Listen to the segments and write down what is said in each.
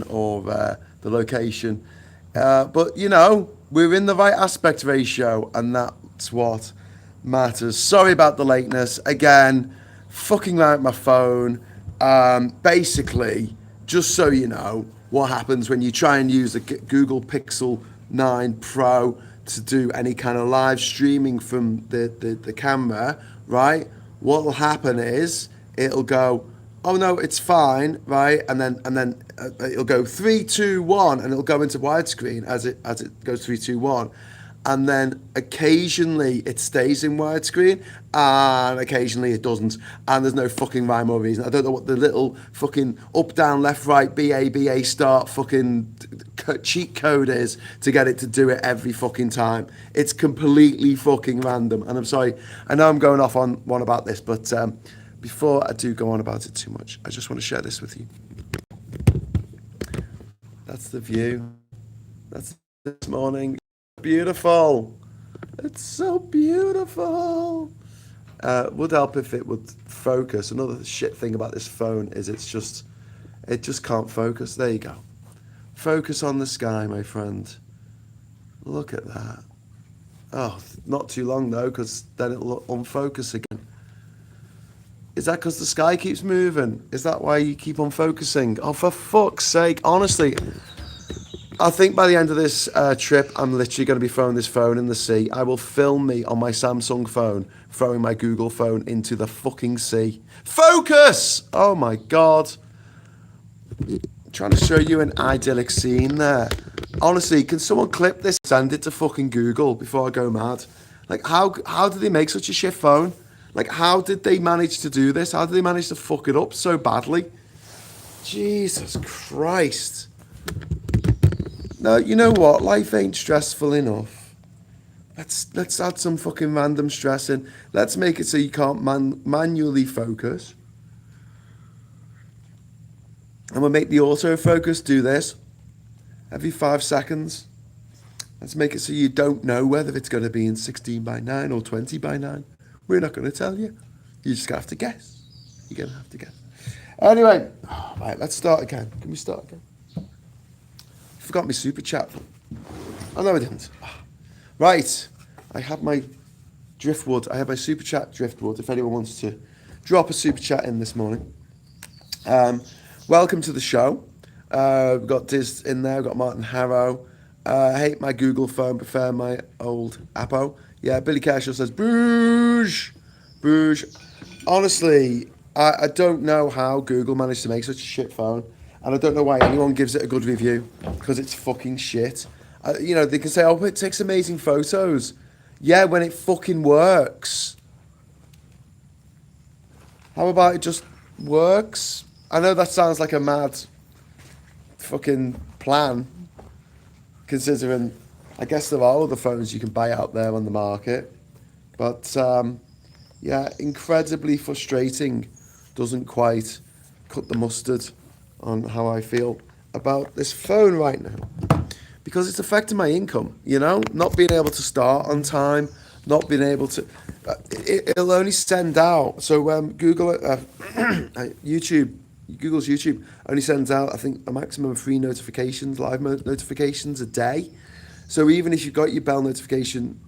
position or the location. But, you know, we're in the right aspect ratio, and that's what matters. Sorry about the lateness. Again, fucking around with my phone. Basically, just so you know, what happens when you try and use a Google Pixel 9 Pro to do any kind of live streaming from the camera, right? What will happen is it'll go, oh no, it's fine, right? And then it'll go 3, 2, 1, and it'll go into widescreen as it goes 3, 2, 1. And then occasionally it stays in widescreen, and occasionally it doesn't. And there's no fucking rhyme or reason. I don't know what the little fucking up, down, left, right, BA, start fucking cheat code is to get it to do it every fucking time. It's completely fucking random. And I'm sorry, I know I'm going off on one about this, but before I do go on about it too much, I just want to share this with you. That's the view. That's this morning. Beautiful. It's so beautiful. Would help if it would focus. Another shit thing about this phone is it just can't focus. There you go. Focus on the sky, my friend. Look at that. Oh, not too long though, because then it'll unfocus again. Is that because the sky keeps moving? Is that why you keep on focusing? Oh, for fuck's sake. Honestly, I think by the end of this trip, I'm literally going to be throwing this phone in the sea. I will film me on my Samsung phone, throwing my Google phone into the fucking sea. Focus! Oh my God. I'm trying to show you an idyllic scene there. Honestly, can someone clip this, send it to fucking Google before I go mad? Like, how did they make such a shit phone? Like, how did they manage to do this? How did they manage to fuck it up so badly? Jesus Christ. No, you know what? Life ain't stressful enough. Let's add some fucking random stress in. Let's make it so you can't manually focus. And we'll make the autofocus do this every 5 seconds. Let's make it so you don't know whether it's going to be in 16:9 or 20:9. We're not going to tell you. You're just going to have to guess. You're going to have to guess. Anyway, right, let's start again. Can we start again? Forgot my super chat. Oh no, I didn't. Right, I have my driftwood. I have my super chat driftwood. If anyone wants to drop a super chat in this morning. Welcome to the show. We've got Diz in there. We've got Martin Harrow. Hate my Google phone. Prefer my old Appo. Yeah, Billy Kershaw says Bruges. Honestly, I don't know how Google managed to make such a shit phone. And I don't know why anyone gives it a good review, because it's fucking shit. You know, they can say, oh, it takes amazing photos. Yeah, when it fucking works. How about it just works? I know that sounds like a mad fucking plan, considering I guess there are other phones you can buy out there on the market. But, yeah, incredibly frustrating. Doesn't quite cut the mustard on how I feel about this phone right now, because it's affecting my income, you know, not being able to start on time, not being able to, it'll only send out, so Google, Google's YouTube only sends out, I think, a maximum of 3 notifications, live notifications a day. So even if you've got your bell notification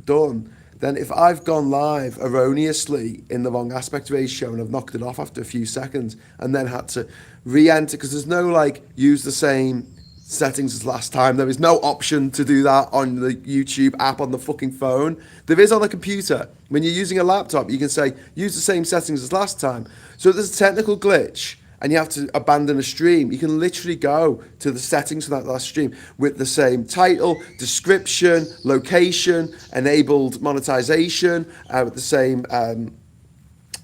done, then if I've gone live erroneously in the wrong aspect ratio and I've knocked it off after a few seconds and then had to re-enter, because there's no like use the same settings as last time. There is no option to do that on the YouTube app on the fucking phone. There is on the computer. When you're using a laptop, you can say use the same settings as last time. So if there's a technical glitch and you have to abandon a stream, you can literally go to the settings for that last stream with the same title, description, location, enabled monetization, with the same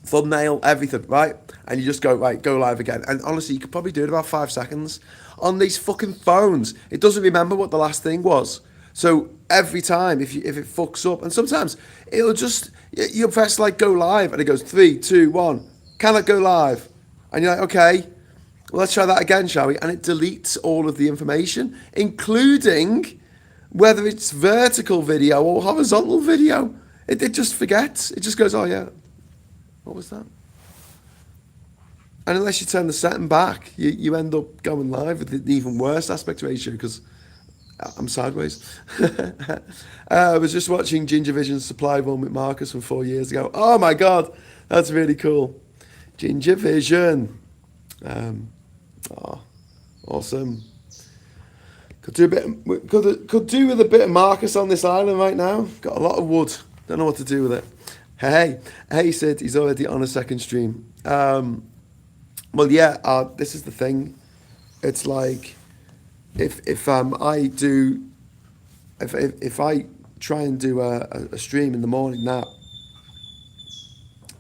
thumbnail, everything, right? And you just go, right, go live again. And honestly, you could probably do it in about 5 seconds. On these fucking phones, it doesn't remember what the last thing was. So every time, if it fucks up, and sometimes it'll just, you'll press like go live, and it goes 3, 2, 1, cannot go live. And you're like, okay, well, let's try that again, shall we? And it deletes all of the information, including whether it's vertical video or horizontal video. It just forgets. It just goes, oh, yeah. What was that? And unless you turn the setting back, you end up going live with the even worse aspect ratio because I'm sideways. I was just watching Ginger Vision's supply one with Marcus from 4 years ago. Oh my God, that's really cool. Ginger Vision. Um, oh, awesome. Could do a bit. Could do with a bit of Marcus on this island right now. Got a lot of wood. Don't know what to do with it. Hey, Sid. He's already on a second stream. Well, yeah. This is the thing. It's like if I do if I try and do a stream in the morning now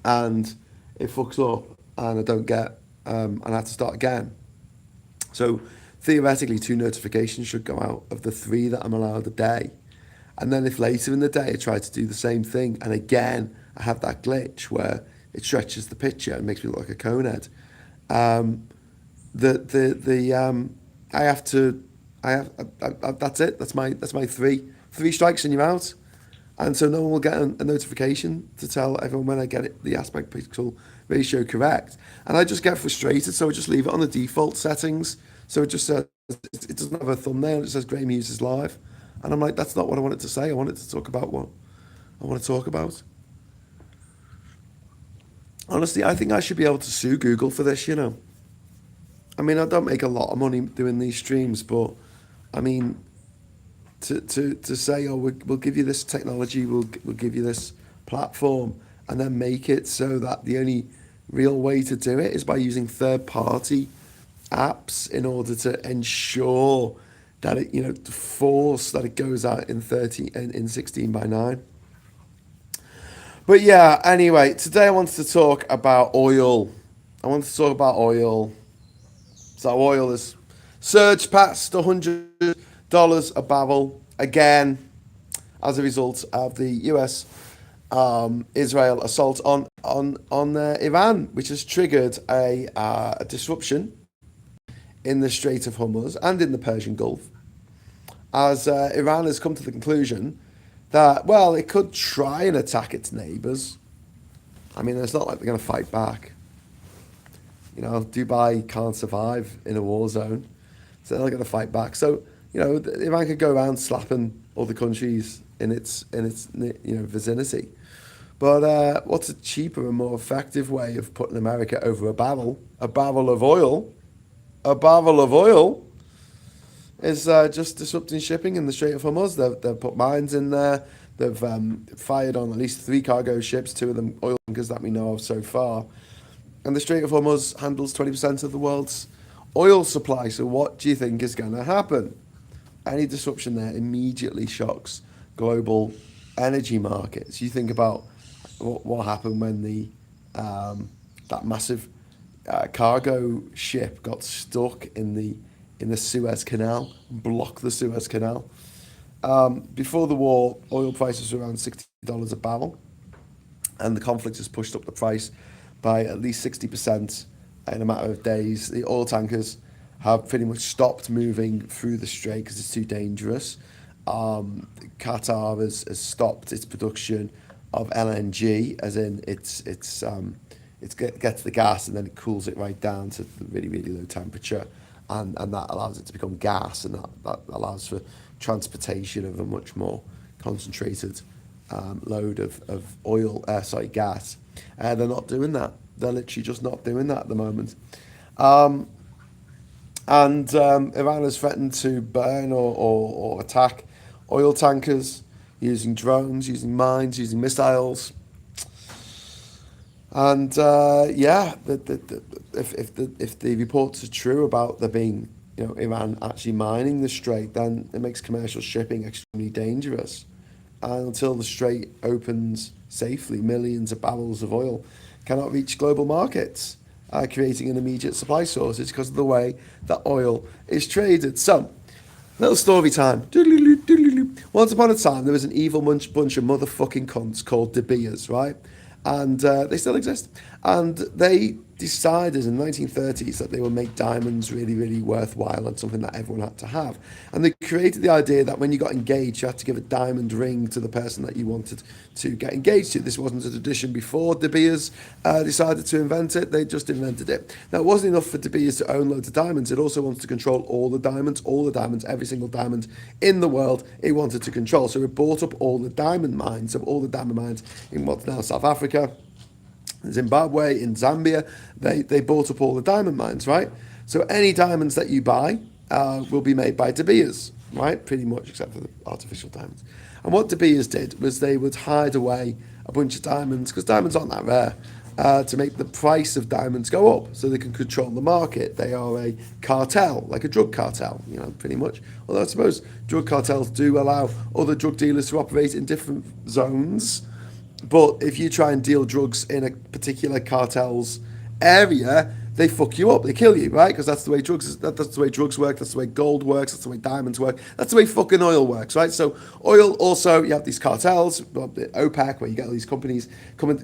and it fucks up and I don't get and I have to start again. So theoretically, 2 notifications should go out of the 3 that I'm allowed a day. And then if later in the day I try to do the same thing and again I have that glitch where it stretches the picture and makes me look like a conehead, I have to that's it. That's my 3 strikes and you're out. And so no one will get a notification to tell everyone when I get it, the aspect pixel ratio correct. And I just get frustrated, so I just leave it on the default settings. So it just says, it doesn't have a thumbnail, it says Graham Hughes is live. And I'm like, that's not what I wanted to say. I wanted to talk about what I want to talk about. Honestly, I think I should be able to sue Google for this, you know. I mean, I don't make a lot of money doing these streams, but I mean, to say, oh, we'll give you this technology, we'll give you this platform, and then make it so that the only real way to do it is by using third-party apps in order to ensure that it, you know, to force that it goes out in 16:9. But yeah, anyway, today I wanted to talk about oil. So oil has surged past $100 a barrel again as a result of the US Israel assault on Iran, which has triggered a disruption in the Strait of Hormuz and in the Persian Gulf, as Iran has come to the conclusion that, well, it could try and attack its neighbours. I mean, it's not like they're going to fight back. You know, Dubai can't survive in a war zone, so they're not going to fight back. So, you know, Iran could go around slapping other countries in its vicinity. But what's a cheaper and more effective way of putting America over a barrel? A barrel of oil is just disrupting shipping in the Strait of Hormuz. They've put mines in there. They've fired on at least 3 cargo ships, 2 of them oil tankers that we know of so far. And the Strait of Hormuz handles 20% of the world's oil supply. So what do you think is going to happen? Any disruption there immediately shocks global energy markets. You think about what happened when that massive cargo ship got stuck in the Suez Canal, blocked the Suez Canal. Before the war, oil prices were around $60 a barrel, and the conflict has pushed up the price by at least 60% in a matter of days. The oil tankers have pretty much stopped moving through the strait because it's too dangerous. Qatar has stopped its production of LNG, as in it gets the gas and then it cools it right down to the really, really low temperature, and that allows it to become gas, and that allows for transportation of a much more concentrated load of gas. They're not doing that. They're literally just not doing that at the moment. And Iran has threatened to burn or attack oil tankers using drones, using mines, using missiles. And if the reports are true about there being, you know, Iran actually mining the strait, then it makes commercial shipping extremely dangerous. And until the strait opens safely, millions of barrels of oil cannot reach global markets, creating an immediate supply shortage because of the way that oil is traded. So, little story time. Once upon a time, there was an evil bunch of motherfucking cunts called De Beers, right? And they still exist. And they decided in the 1930s that they would make diamonds really, really worthwhile and something that everyone had to have. And they created the idea that when you got engaged, you had to give a diamond ring to the person that you wanted to get engaged to. This wasn't a tradition before De Beers decided to invent it. They just invented it. Now, it wasn't enough for De Beers to own loads of diamonds. It also wanted to control all the diamonds, every single diamond in the world it wanted to control. So it bought up all the diamond mines, in what's now South Africa, Zimbabwe, in Zambia. They bought up all the diamond mines, right? So any diamonds that you buy will be made by De Beers, right? Pretty much, except for the artificial diamonds. And what De Beers did was they would hide away a bunch of diamonds, because diamonds aren't that rare, to make the price of diamonds go up so they can control the market. They are a cartel, like a drug cartel, pretty much. Although I suppose drug cartels do allow other drug dealers to operate in different zones. But if you try and deal drugs in a particular cartel's area, they fuck you up, they kill you, right? Because that's the way drugs work, that's the way gold works, that's the way diamonds work, that's the way fucking oil works, right? So oil also, you have these cartels, OPEC, where you get all these countries coming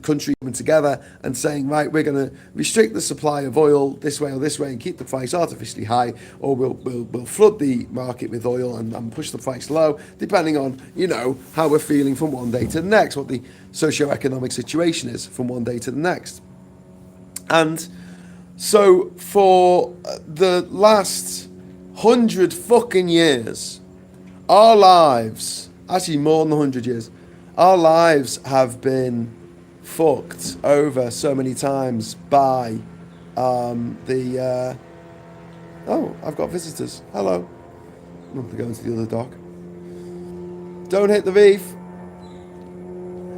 together and saying, right, we're going to restrict the supply of oil this way or this way and keep the price artificially high, or we'll flood the market with oil and push the price low, depending on, how we're feeling from one day to the next, what the socio-economic situation is from one day to the next. And so for the last 100 fucking years, our lives, actually more than 100 years, our lives have been fucked over so many times by oh, I've got visitors. Hello. I'm going to go into the other dock. Don't hit the reef.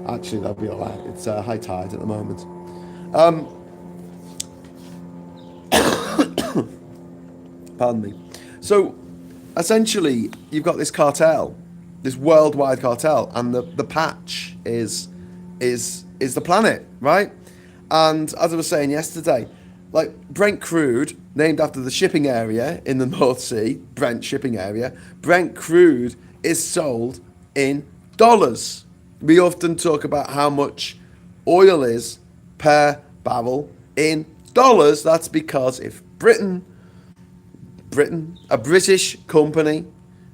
Actually, that'll be alright. It's high tide at the moment. Pardon me. So, essentially, you've got this cartel, this worldwide cartel, and the patch is the planet, right? And as I was saying yesterday, like Brent crude, named after the shipping area in the North Sea, Brent shipping area, Brent crude is sold in dollars. We often talk about how much oil is per barrel in dollars. That's because if Britain, a British company,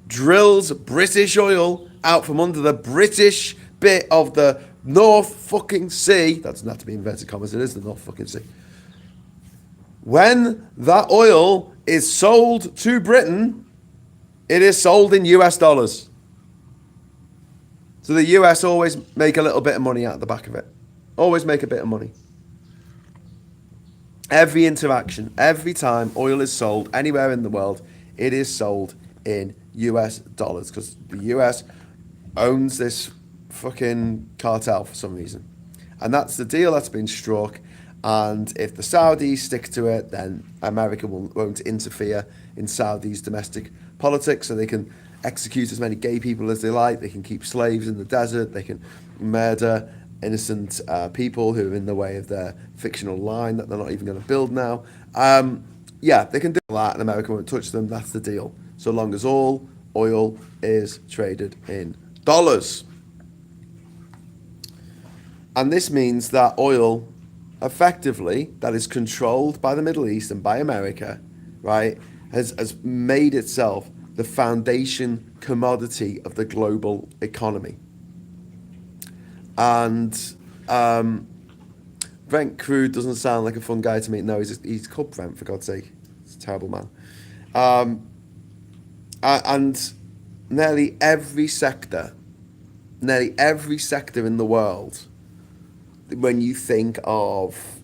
drills British oil out from under the British bit of the North fucking Sea, that's not to be inverted commas, it is the North fucking Sea. When that oil is sold to Britain, it is sold in US dollars. So the US always make a little bit of money out of the back of it. Always make a bit of money. Every interaction, every time oil is sold anywhere in the world, it is sold in US dollars because the US owns this fucking cartel for some reason. And that's the deal that's been struck. And if the Saudis stick to it, then America won't interfere in Saudi's domestic politics, so they can execute as many gay people as they like, they can keep slaves in the desert, they can murder innocent people who are in the way of their fictional line that they're not even going to build now. They can do that and America won't touch them, that's the deal. So long as all oil is traded in dollars. And this means that oil, effectively, that is controlled by the Middle East and by America, right, has made itself the foundation commodity of the global economy. And Brent crude doesn't sound like a fun guy to me. No, he's called Brent, for God's sake. He's a terrible man. And nearly every sector in the world, when you think of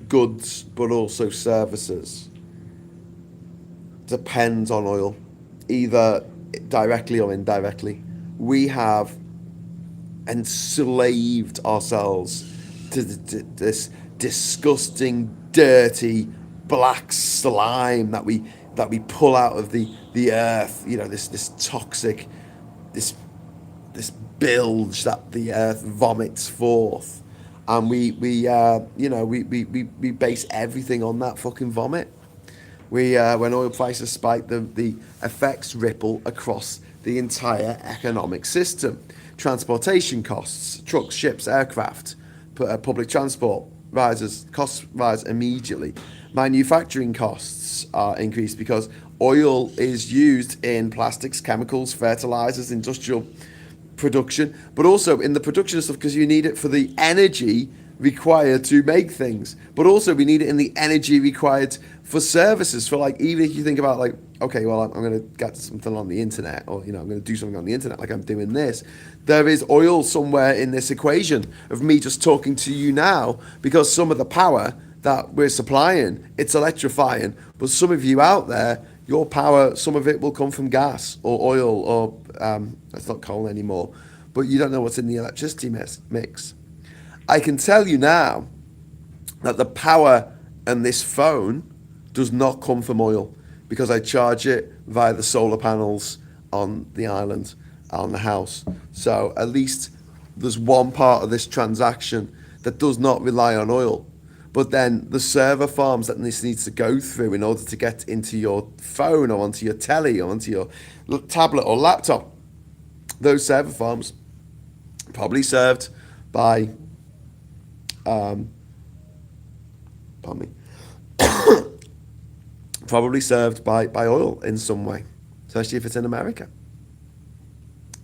goods but also services, depends on oil, either directly or indirectly. We have enslaved ourselves to this disgusting, dirty, black slime that we pull out of the earth. This toxic, this bilge that the earth vomits forth, and we base everything on that fucking vomit. When oil prices spike, the effects ripple across the entire economic system. Transportation costs, trucks, ships, aircraft, public transport rises, costs rise immediately. Manufacturing costs are increased because oil is used in plastics, chemicals, fertilizers, industrial production, but also in the production of stuff because you need it for the energy required to make things. But also we need it in the energy required for services. For like, even if you think about like, okay, well, I'm going to get something on the internet, or I'm going to do something on the internet, like I'm doing this. There is oil somewhere in this equation of me just talking to you now, because some of the power that we're supplying, it's electrifying. But some of you out there, your power, some of it will come from gas or oil or it's not coal anymore, but you don't know what's in the electricity mix. I can tell you now that the power in this phone does not come from oil, because I charge it via the solar panels on the island, on the house. So at least there's one part of this transaction that does not rely on oil. But then the server farms that this needs to go through in order to get into your phone or onto your telly or onto your tablet or laptop, those server farms probably served by, probably served by oil in some way, especially if it's in America.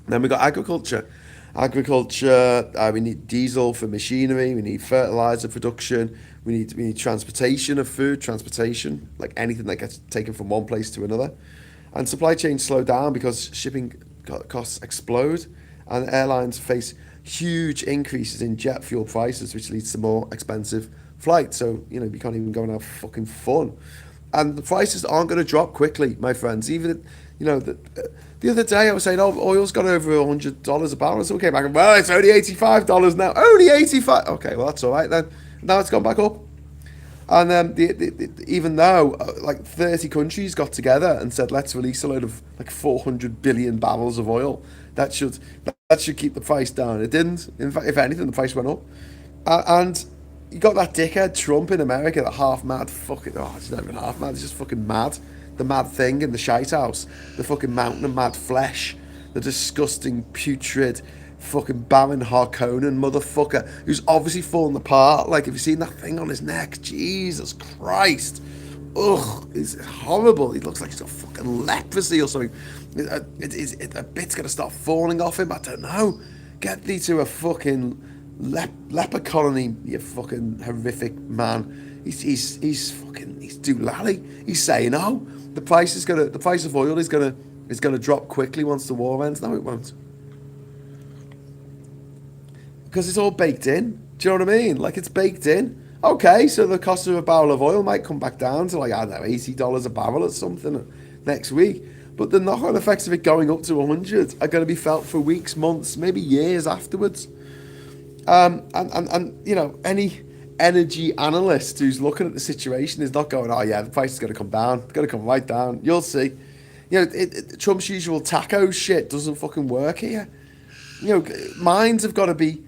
Then we got agriculture. We need diesel for machinery. We need fertilizer production. We need transportation of food, like anything that gets taken from one place to another. And supply chains slow down because shipping costs explode, and airlines face huge increases in jet fuel prices, which leads to more expensive flights. So, you can't even go and have fucking fun. And the prices aren't going to drop quickly, my friends. Even, the other day I was saying, oil's got over $100 a barrel. So we came back and, well, it's only $85 now. Only $85. Okay, well, that's all right then. Now it's gone back up. And even though like 30 countries got together and said, let's release a load of like 400 billion barrels of oil, that should keep the price down. It didn't. In fact, if anything, the price went up. And you got that dickhead Trump in America, that half mad fucking, it's not even half mad, it's just fucking mad. The mad thing in the shite house, the fucking mountain of mad flesh, the disgusting, putrid, fucking Baron Harkonnen motherfucker, who's obviously fallen apart. Like, have you seen that thing on his neck? Jesus Christ. Ugh, it's horrible. He looks like he's got fucking leprosy or something. A bit's going to start falling off him. I don't know. Get thee to a fucking leper colony, you fucking horrific man. He's doolally. He's saying, the price of oil is gonna drop quickly once the war ends. No, it won't, because it's all baked in. Do you know what I mean? Like, it's baked in. Okay, so the cost of a barrel of oil might come back down to, like, I don't know, $80 a barrel or something next week. But the knock-on effects of it going up to 100 are going to be felt for weeks, months, maybe years afterwards. And any energy analyst who's looking at the situation is not going, the price is going to come down. It's going to come right down. You'll see. Trump's usual taco shit doesn't fucking work here. Mines have got to be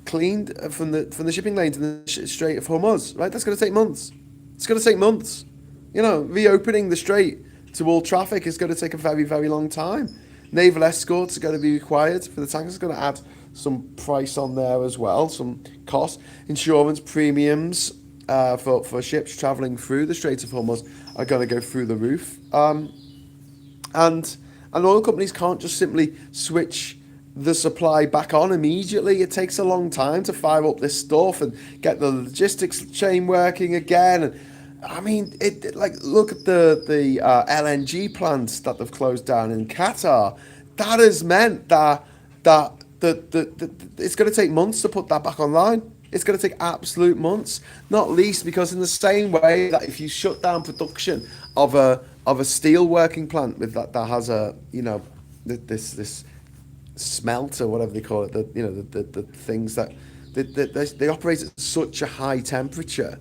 cleaned from the shipping lanes in the Strait of Hormuz, right? That's going to take months. It's going to take months. Reopening the strait to all traffic is going to take a very, very long time. Naval escorts are going to be required for the tankers. It's going to add some price on there as well, some cost. Insurance premiums for ships travelling through the Strait of Hormuz are going to go through the roof. And oil companies can't just simply switch the supply back on immediately. It takes a long time to fire up this stuff and get the logistics chain working again. And I mean, look at the LNG plants that they've closed down in Qatar. That has meant that it's going to take months to put that back online. It's going to take absolute months, not least because in the same way that if you shut down production of a steel working plant with that has a this smelter, whatever they call it, the things that they operate at such a high temperature,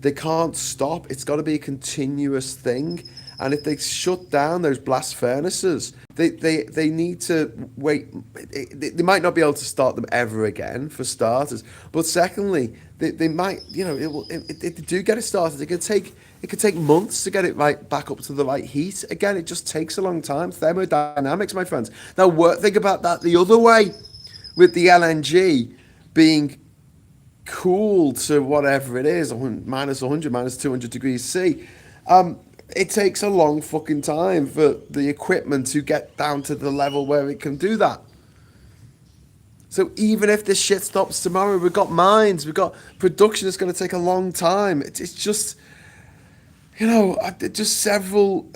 they can't stop. It's got to be a continuous thing. And if they shut down those blast furnaces, they need to wait. They might not be able to start them ever again, for starters. But secondly, they might, if they do get it started, it could take months to get it right back up to the right heat. Again, it just takes a long time. Thermodynamics, my friends. Now, think about that the other way, with the LNG being cool to whatever it is, minus 100, minus 200 degrees C, it takes a long fucking time for the equipment to get down to the level where it can do that. So even if this shit stops tomorrow, we've got mines, we've got production that's going to take a long time. It's just, just several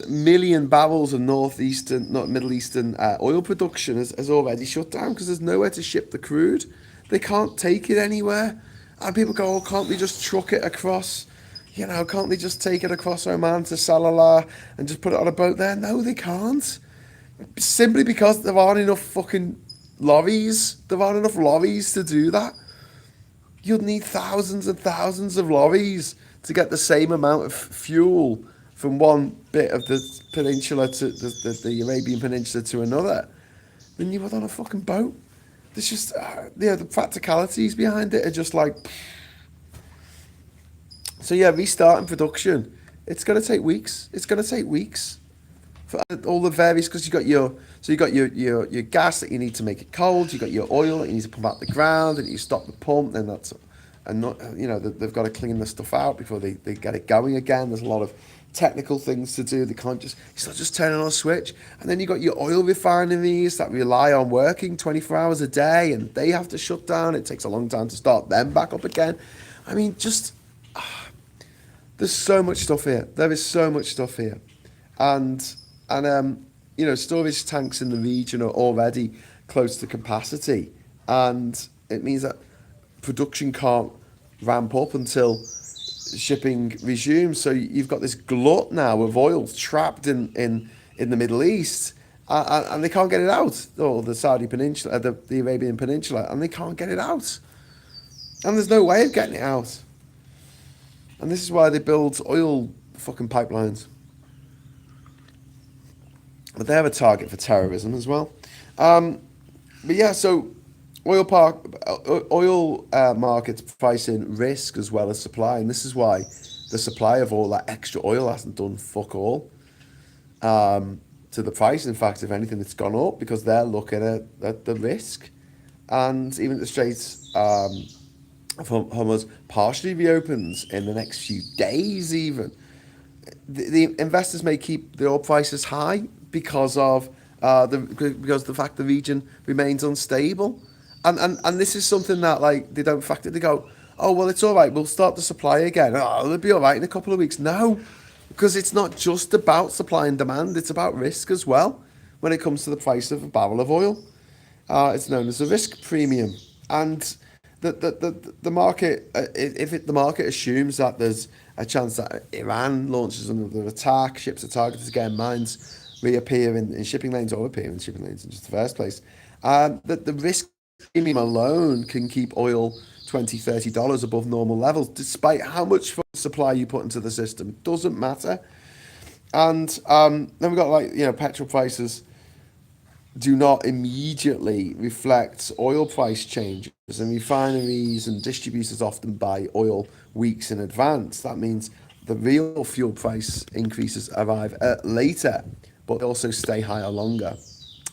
million barrels of northeastern, not Middle Eastern oil production has already shut down because there's nowhere to ship the crude. They can't take it anywhere. And people go, oh, can't we just truck it across? Can't they just take it across Oman to Salalah and just put it on a boat there? No, they can't. Simply because there aren't enough fucking lorries. There aren't enough lorries to do that. You'd need thousands and thousands of lorries to get the same amount of fuel from one bit of the peninsula to the Arabian Peninsula to another than you would on a fucking boat. There's just, the practicalities behind it are just like... So yeah, restarting production, it's going to take weeks. It's going to take weeks. For all the various, because you got your gas that you need to make it cold, you got your oil that you need to pump out the ground, and you stop the pump, and they've got to clean the stuff out before they get it going again. There's a lot of technical things to do. It's not just turning on a switch. And then you got your oil refineries that rely on working 24 hours a day, and they have to shut down. It takes a long time to start them back up again. I mean, there's so much stuff here. There is so much stuff here, and storage tanks in the region are already close to capacity, and it means that production can't ramp up until shipping resumes. So you've got this glut now of oil trapped in the Middle East, and they can't get it out, or the Saudi Peninsula, the Arabian Peninsula, and they can't get it out, and there's no way of getting it out. And this is why they build oil fucking pipelines. But they have a target for terrorism as well. But yeah, so oil markets price in risk as well as supply, and this is why the supply of all that extra oil hasn't done fuck all to the price. In fact, if anything, it's gone up because they're looking at the risk, and even the Straits of Hormuz partially reopens in the next few days. Even the investors may keep the oil prices high because of the fact the region remains unstable, and this is something that they don't factor. They go, oh well, it's all right. We'll start the supply again. Oh, it'll be all right in a couple of weeks. No, because it's not just about supply and demand. It's about risk as well when it comes to the price of a barrel of oil. It's known as a risk premium, and the market, the market assumes that there's a chance that Iran launches another attack, ships are targeted again, mines reappear in shipping lanes or appear in shipping lanes in just the first place, that the risk premium alone can keep oil $20-30 above normal levels, despite how much supply you put into the system. It doesn't matter. And then we've got petrol prices do not immediately reflect oil price changes, and refineries and distributors often buy oil weeks in advance. That means the real fuel price increases arrive later, but they also stay higher longer.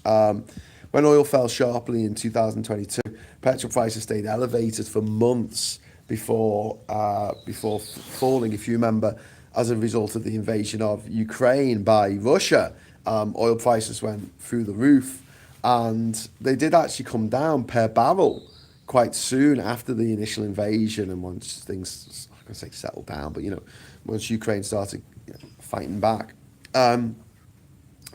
When oil fell sharply in 2022, petrol prices stayed elevated for months before falling. If you remember, as a result of the invasion of Ukraine by Russia, oil prices went through the roof, and they did actually come down per barrel quite soon after the initial invasion, and once things, I can say, settled down, but once Ukraine started fighting back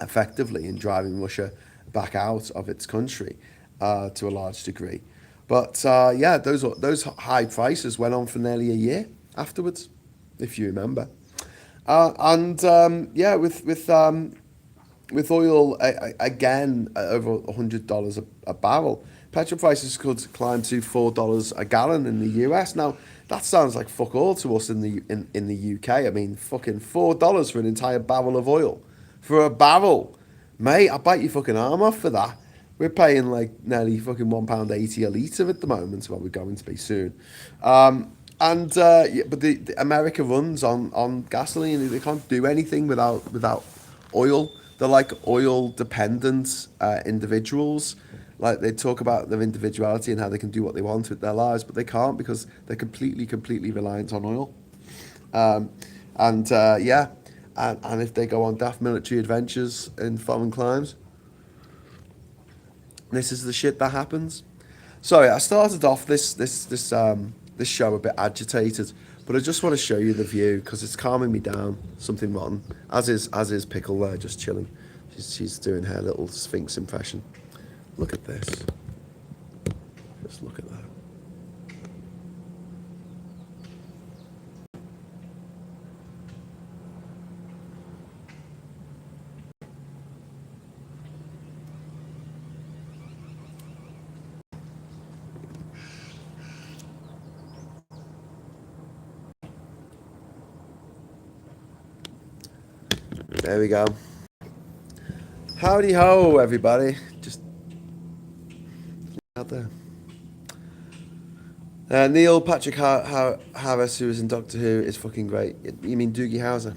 effectively and driving Russia back out of its country to a large degree. But those high prices went on for nearly a year afterwards, if you remember. With oil again over $100 a barrel, petrol prices could climb to $4 a gallon in the US. Now that sounds like fuck all to us in the UK. I mean, fucking $4 for an entire barrel of oil, for a barrel, mate. I bite your fucking arm off for that. We're paying nearly fucking £1.80 a litre at the moment. Well, we're going to be soon. But the America runs on gasoline. They can't do anything without oil. They're like oil dependent individuals. Like they talk about their individuality and how they can do what they want with their lives, but they can't because they're completely reliant on oil. Um, and yeah, and if they go on daft military adventures in foreign climes, this is the shit that happens. Sorry, I started off this show a bit agitated, but I just want to show you the view because it's calming me down. Something rotten, as is Pickle there, just chilling. She's doing her little Sphinx impression. Look at this. Just look at that. There we go. Howdy ho, everybody. Just out there. Neil Patrick Harris, who was in Doctor Who, is fucking great. You mean Doogie Howser,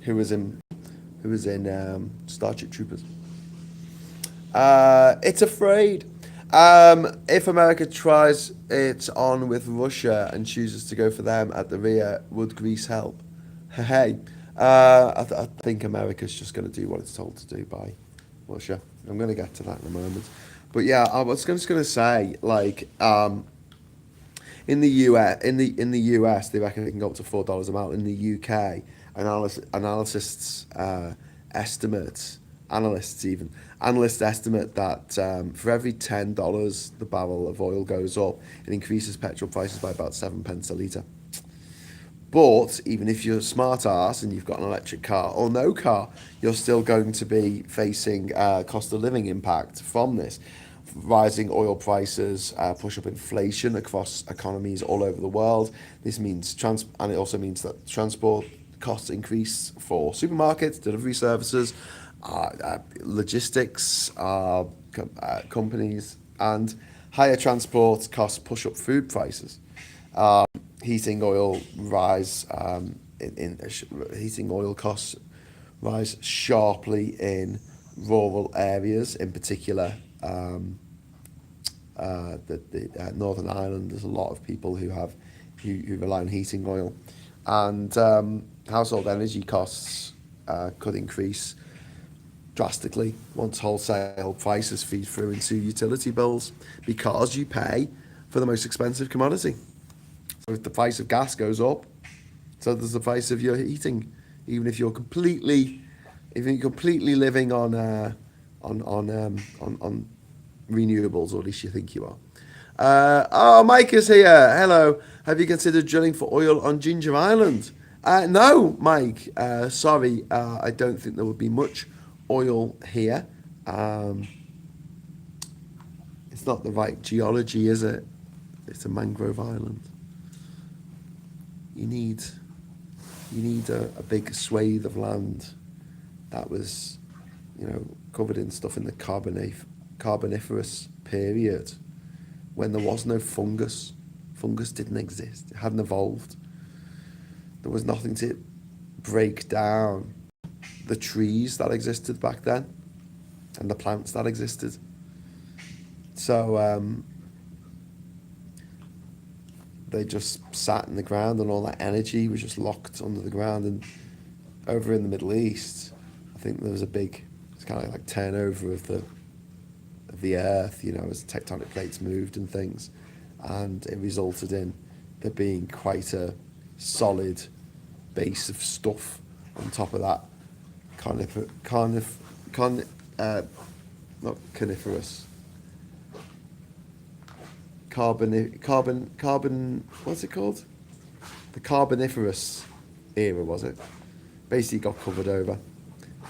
who was in Star Trek Troopers? It's afraid. If America tries it on with Russia and chooses to go for them at the rear, would Greece help? Hey, I think America's just going to do what it's told to do by Russia. I'm going to get to that in a moment. But yeah, I was just going to say, like, in the US, they reckon it can go up to $4 a mile. In the UK, analysts estimate that for every $10 the barrel of oil goes up, it increases petrol prices by about 7p a litre. But even if you're a smart ass and you've got an electric car or no car, you're still going to be facing cost of living impact from this. Rising oil prices push up inflation across economies all over the world. This means and it also means that transport costs increase for supermarkets, delivery services, logistics companies, and higher transport costs push up food prices. Heating oil heating oil costs rise sharply in rural areas, in particular. Northern Ireland, there's a lot of people who rely on heating oil, and household energy costs could increase drastically once wholesale prices feed through into utility bills because you pay for the most expensive commodity. So if the price of gas goes up, so does the price of your heating, even if you're completely living on renewables, or at least you think you are. Oh, Mike is here. Hello. Have you considered drilling for oil on Ginger Island? No, Mike. Sorry, I don't think there would be much oil here. It's not the right geology, is it? It's a mangrove island. You need a big swathe of land that was, covered in stuff in the Carboniferous period, when there was no fungus. Fungus didn't exist. It hadn't evolved. There was nothing to break down the trees that existed back then and the plants that existed. So they just sat in the ground, and all that energy was just locked under the ground. And over in the Middle East, I think there was it's kind of like turnover of the earth, as tectonic plates moved and things, and it resulted in there being quite a solid base of stuff on top of that not coniferous, carbon, what's it called? The Carboniferous era, was it? Basically got covered over,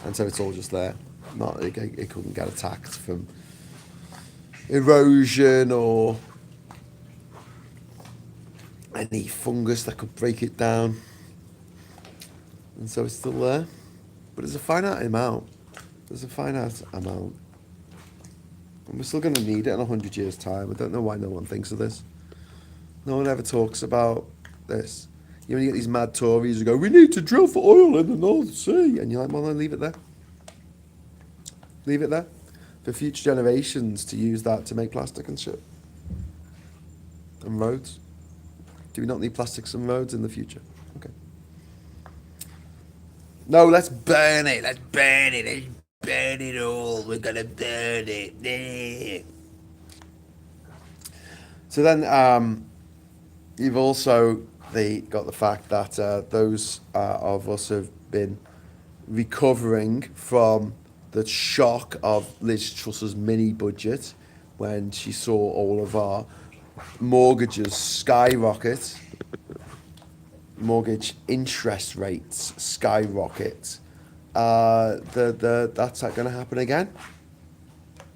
and so it's all just there. It couldn't get attacked from erosion or any fungus that could break it down, and so it's still there. But there's a finite amount. And we're still going to need it in 100 years' time. I don't know why no one thinks of this. No one ever talks about this. You get these mad Tories who go, we need to drill for oil in the North Sea. And you're like, well, then leave it there. Leave it there. for future generations to use that to make plastic and shit. And roads. Do we not need plastics and roads in the future? Okay. No, let's burn it. Let's burn it. Let's burn it all. We're gonna burn it. Yeah. So then, you've also got the fact that those of us who've been recovering from the shock of Liz Truss's mini budget when she saw all of our mortgages skyrocket, mortgage interest rates skyrocket. That's not going to happen again.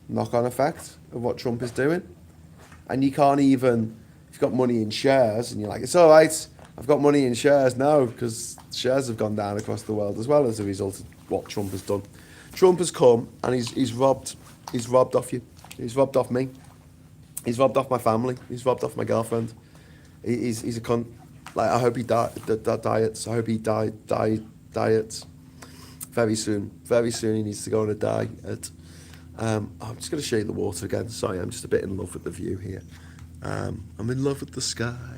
Knock-on effect of what Trump is doing. And you can't even, if you've got money in shares and you're like, it's all right, I've got money in shares. No, because shares have gone down across the world as well as a result of what Trump has done. Trump has come and he's robbed off you. He's robbed off me. He's robbed off my family. He's robbed off my girlfriend. He's a cunt. Like, I hope he diets. I hope he diets very soon. Very soon he needs to go on a diet. I'm just going to show you the water again. Sorry, I'm just a bit in love with the view here. I'm in love with the sky.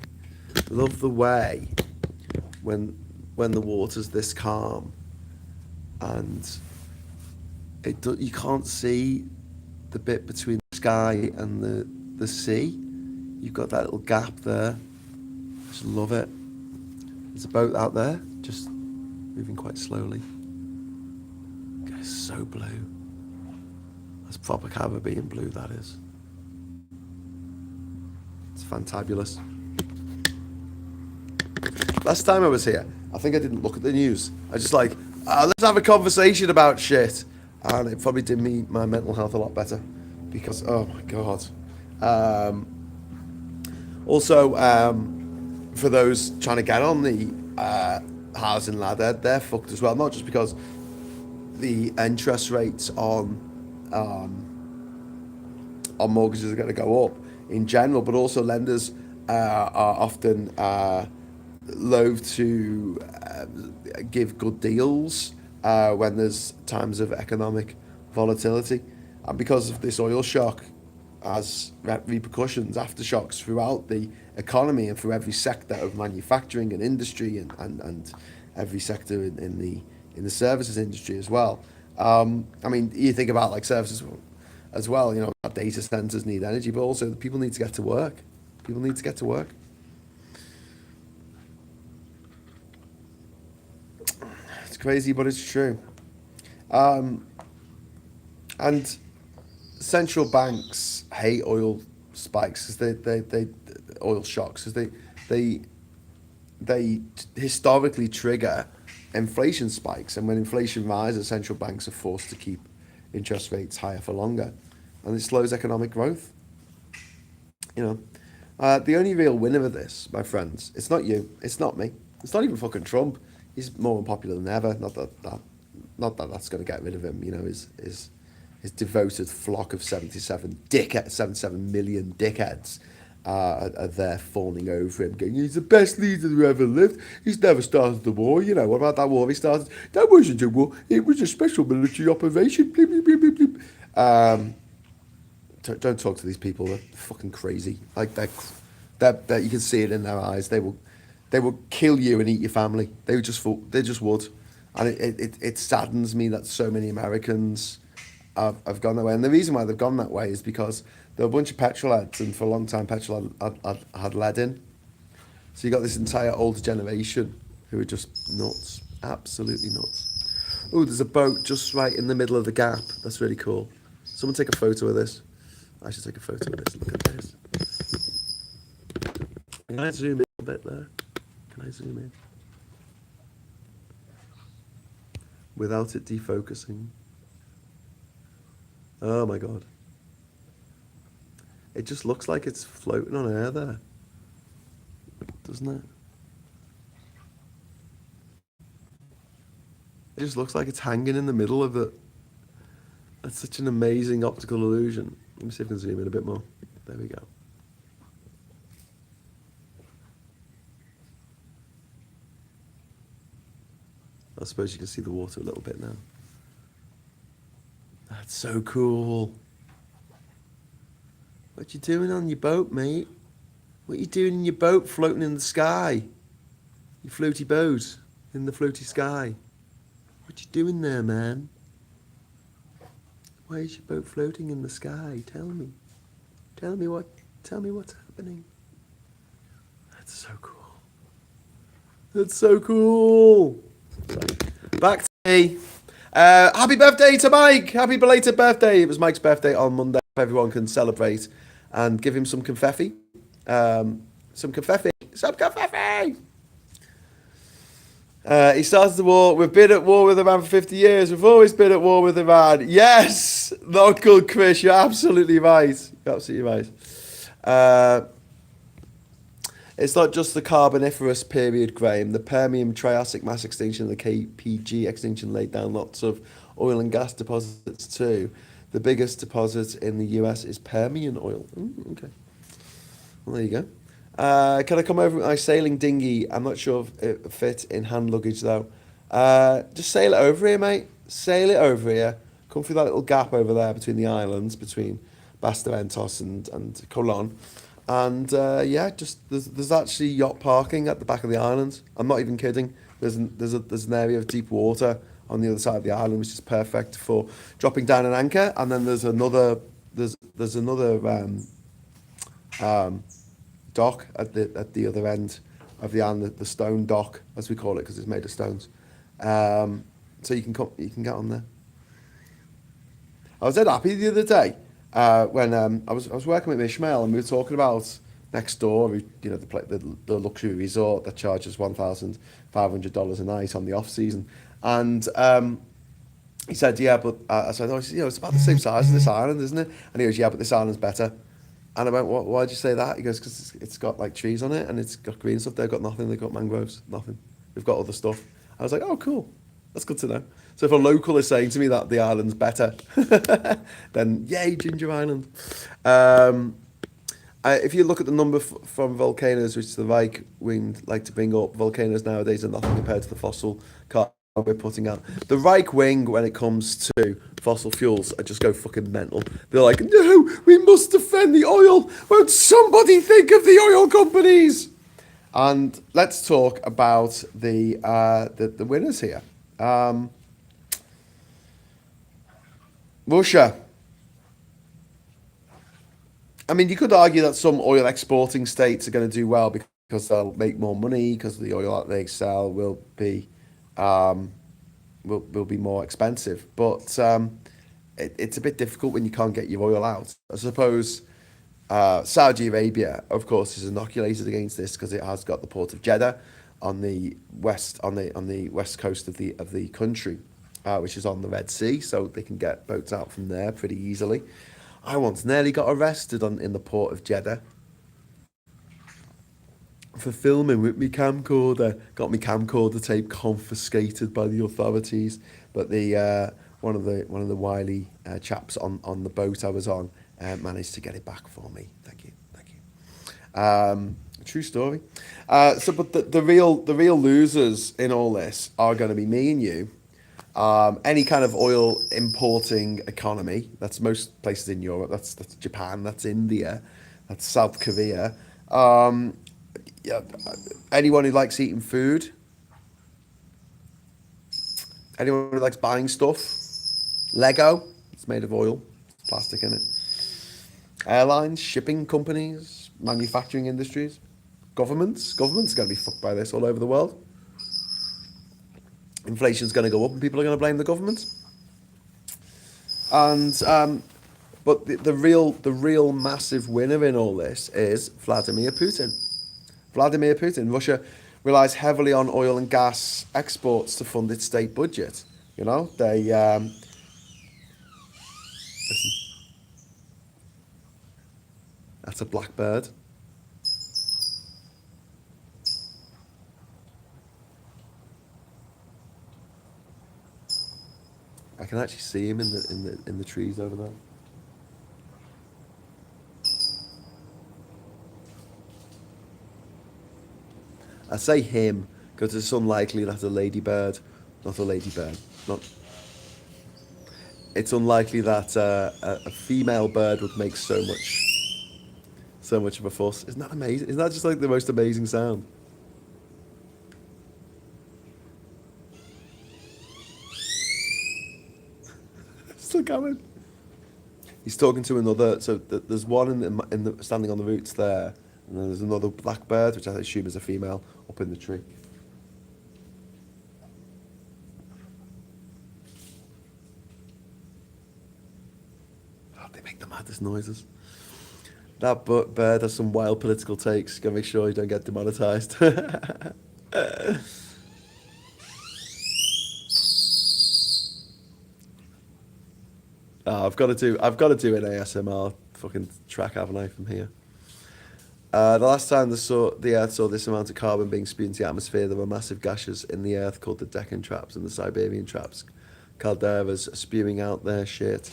Love the way when the water's this calm and you can't see the bit between the sky and the sea. You've got that little gap there. Just love it. There's a boat out there, just moving quite slowly. It's so blue. That's proper Caribbean blue, that is. It's fantabulous. Last time I was here, I think I didn't look at the news. I just like, let's have a conversation about shit. And it probably did my mental health a lot better. Because, oh my God. Also, for those trying to get on the housing ladder, they're fucked as well. Not just because the interest rates on mortgages are going to go up in general, but also lenders are often loath to give good deals when there's times of economic volatility. And because of this oil shock has repercussions, aftershocks throughout the economy and through every sector of manufacturing and industry and every sector in the services industry as well. I mean, you think about like services as well, you know, data centers need energy, but also the people need to get to work. People need to get to work. It's crazy, but it's true. And central banks hate oil spikes because they oil shocks because they historically trigger inflation spikes, and when inflation rises, central banks are forced to keep interest rates higher for longer, and it slows economic growth. You know, the only real winner of this, my friends, it's not you, it's not me, it's not even fucking Trump. He's more unpopular than ever. Not that that's going to get rid of him. You know, his devoted flock of 77 million dickheads are there fawning over him, going, he's the best leader who ever lived. He's never started the war. You know, what about that war he started? That wasn't a war. It was a special military operation. Bleep, bleep, bleep, bleep, bleep. Don't talk to these people. They're fucking crazy. Like that you can see it in their eyes. They will kill you and eat your family. They just would. And it saddens me that so many Americans have gone that way. And the reason why they've gone that way is because there were a bunch of petrol heads, and for a long time petrol had lead in. So you got this entire older generation who are just nuts. Absolutely nuts. Oh, there's a boat just right in the middle of the gap. That's really cool. Someone take a photo of this. I should take a photo of this. Look at this. Can I zoom in a bit there? Can I zoom in? Without it defocusing. Oh my God. It just looks like it's floating on air there. Doesn't it? It just looks like it's hanging in the middle of it. That's such an amazing optical illusion. Let me see if I can zoom in a bit more. There we go. I suppose you can see the water a little bit now. That's so cool. What you doing on your boat, mate? What you doing in your boat floating in the sky? Your floaty boat in the floaty sky. What you doing there, man? Why is your boat floating in the sky? Tell me. Tell me what's happening. That's so cool. That's so cool. Back to me. Happy birthday to Mike. Happy belated birthday. It was Mike's birthday on Monday. Everyone can celebrate and give him some confetti. Some confetti. Some confetti. He started the war. We've been at war with Iran for 50 years. We've always been at war with Iran. Yes! Not good, Chris. You're absolutely right. You're absolutely right. It's not just the Carboniferous period, Graham. The Permian Triassic mass extinction and the KPG extinction laid down lots of oil and gas deposits too. The biggest deposit in the US is Permian oil. Okay. Well, there you go. Can I come over with my sailing dinghy? I'm not sure if it fit in hand luggage though. Just sail it over here, mate. Sail it over here. Come through that little gap over there between the islands, between Bastaventos and Colon. And yeah, just there's actually yacht parking at the back of the island. I'm not even kidding. There's an area of deep water on the other side of the island, which is perfect for dropping down an anchor. And then there's another dock at the other end of the island, the stone dock as we call it because it's made of stones. So you can get on there. I was dead happy the other day when I was working with Ishmael and we were talking about next door, the luxury resort that charges $1,500 a night on the off season, and he said, yeah, but I said, oh, it's about the same size as this island, isn't it? And he goes, yeah, but this island's better. And I went, why'd you say that? He goes, because it's got like trees on it and it's got green stuff. They've got nothing. They've got mangroves, nothing. We've got other stuff. I was like, oh, cool. That's good to know. So if a local is saying to me that the island's better, then yay, Ginger Island. If you look at the number from volcanoes, which the right-wing like to bring up, volcanoes nowadays are nothing compared to the fossil carbon we're putting out. The right wing, when it comes to fossil fuels, I just go fucking mental. They're like, no, we must defend the oil. Won't somebody think of the oil companies? And let's talk about the winners here. Russia. I mean, you could argue that some oil exporting states are going to do well because they'll make more money because the oil that they sell will be more expensive. But it's a bit difficult when you can't get your oil out. I suppose Saudi Arabia, of course, is inoculated against this because it has got the port of Jeddah on the west coast of the country, which is on the Red Sea, so they can get boats out from there pretty easily. I once nearly got arrested in the port of Jeddah for filming with my camcorder. Got my camcorder tape confiscated by the authorities, but the one of the wily chaps on the boat I was on managed to get it back for me. Thank you. True story. But the real losers in all this are going to be me and you. Any kind of oil importing economy, that's most places in Europe, that's Japan, that's India, that's South Korea. Yeah, anyone who likes eating food, anyone who likes buying stuff, Lego, it's made of oil, plastic in it. Airlines, shipping companies, manufacturing industries, governments are going to be fucked by this all over the world. Inflation's going to go up and people are going to blame the government. And but the real massive winner in all this is Vladimir Putin. Vladimir Putin. Russia relies heavily on oil and gas exports to fund its state budget. You know, they listen. That's a blackbird. I can actually see him in the trees over there. I say him because it's unlikely that a ladybird, not a ladybird, not. It's unlikely that a female bird would make so much So much of a fuss. Isn't that amazing? Isn't that just like the most amazing sound? Still coming. He's talking to another. So there's one in the standing on the roots there, and then there's another blackbird, which I assume is a female, up in the tree. Oh, they make the maddest noises. That bird has some wild political takes. Gotta make sure you don't get demonetized. Oh, I've got to do an ASMR fucking track, haven't I, from here? The last time the Earth saw this amount of carbon being spewed into the atmosphere, there were massive gashes in the Earth called the Deccan traps and the Siberian traps. Calderas spewing out their shit.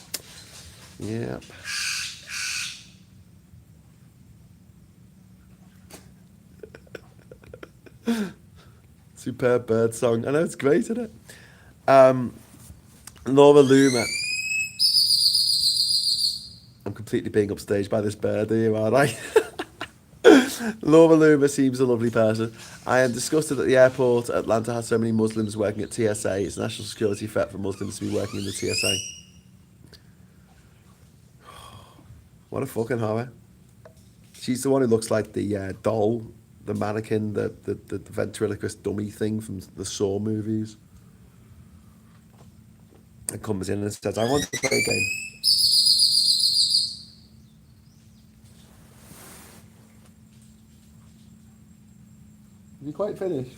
Yep. Superb bird song. I know, it's great, isn't it? Laura Loomer. I'm completely being upstaged by this bird here, aren't I? Laura Loomer seems a lovely person. I am disgusted that the airport at Atlanta has so many Muslims working at TSA. It's a national security threat for Muslims to be working in the TSA. What a fucking horror. She's the one who looks like the doll, the mannequin, the ventriloquist dummy thing from the Saw movies. And comes in and says, I want to play a game. Have you quite finished?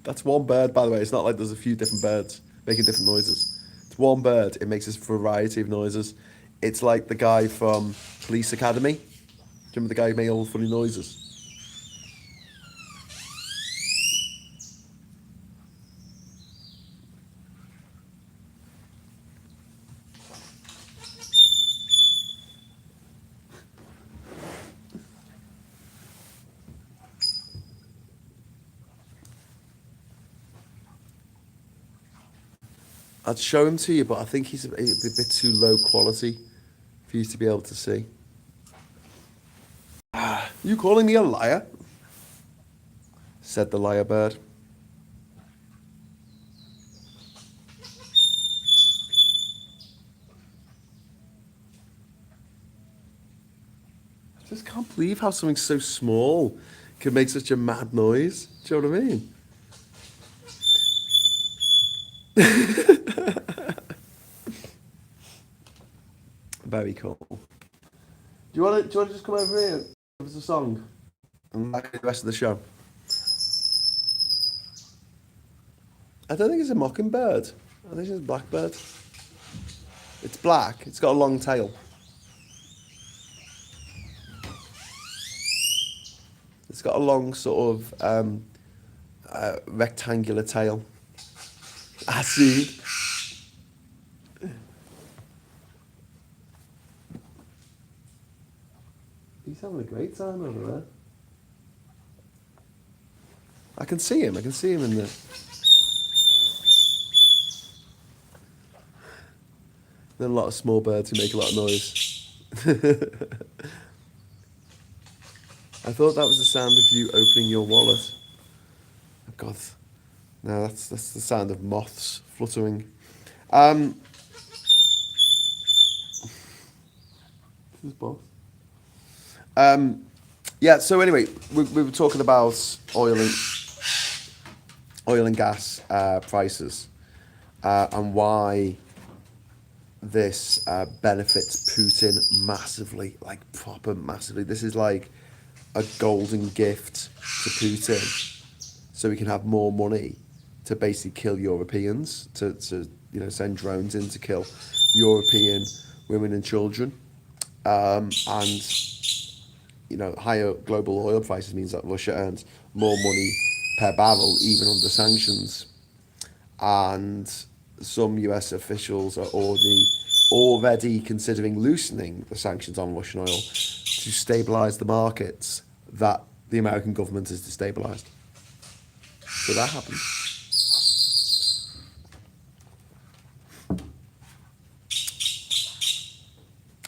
That's one bird, by the way. It's not like there's a few different birds making different noises. It's one bird. It makes this variety of noises. It's like the guy from Police Academy. Do you remember the guy who made all the funny noises? I'd show him to you, but I think he's a bit too low quality for you to be able to see. You calling me a liar? Said the lyre bird. I just can't believe how something so small can make such a mad noise. Do you know what I mean? Very cool. Do you want to just come over here and give us a song and back the rest of the show? I don't think it's a mockingbird. I think it's a blackbird. It's black. It's got a long tail. It's got a long sort of rectangular tail. I see. He's having a great time over there. I can see him. I can see him in the... There are a lot of small birds who make a lot of noise. I thought that was the sound of you opening your wallet. Oh, God. No, that's the sound of moths fluttering. This is boss. Yeah, so anyway, we were talking about oil and gas prices and why this benefits Putin massively, like proper massively. This is like a golden gift to Putin, so he can have more money to basically kill Europeans, to send drones in to kill European women and children, and higher global oil prices means that Russia earns more money per barrel, even under sanctions. And some US officials are already considering loosening the sanctions on Russian oil to stabilise the markets that the American government has destabilised. So that happened.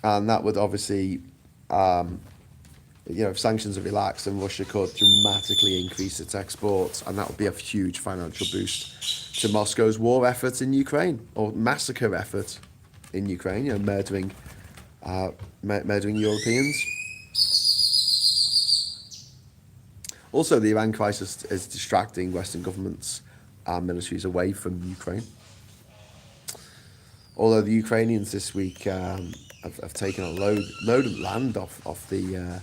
And that would obviously, if sanctions are relaxed, then Russia could dramatically increase its exports, and that would be a huge financial boost to Moscow's war efforts in Ukraine, or massacre effort in Ukraine, murdering Europeans. Also, the Iran crisis is distracting Western governments and militaries away from Ukraine. Although the Ukrainians this week have taken a load of land off the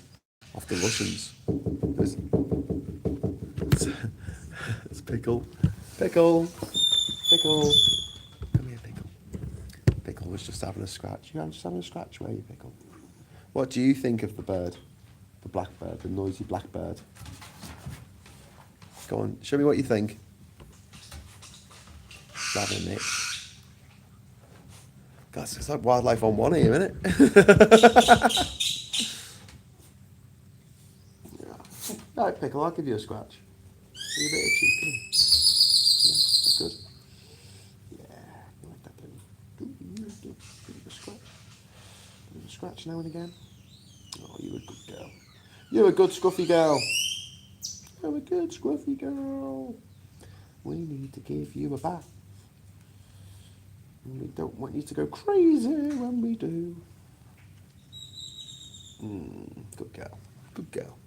Russians. It's Pickle. Come here, Pickle. Pickle was just having a scratch. You just having a scratch, were you, Pickle? What do you think of the bird, the blackbird, the noisy blackbird? Go on, show me what you think. Having a itch. God, it's like Wildlife on One here, isn't it? Yeah. Right, Pickle, I'll give you a scratch. Are you a bit itchy? Come on. Yeah, that's good. Yeah, you like that, don't you? Give you a scratch. Give you a scratch now and again. Oh, you're a good girl. You're a good scruffy girl. You're a good scruffy girl. We need to give you a bath. We don't want you to go crazy when we do. Good girl. Good girl.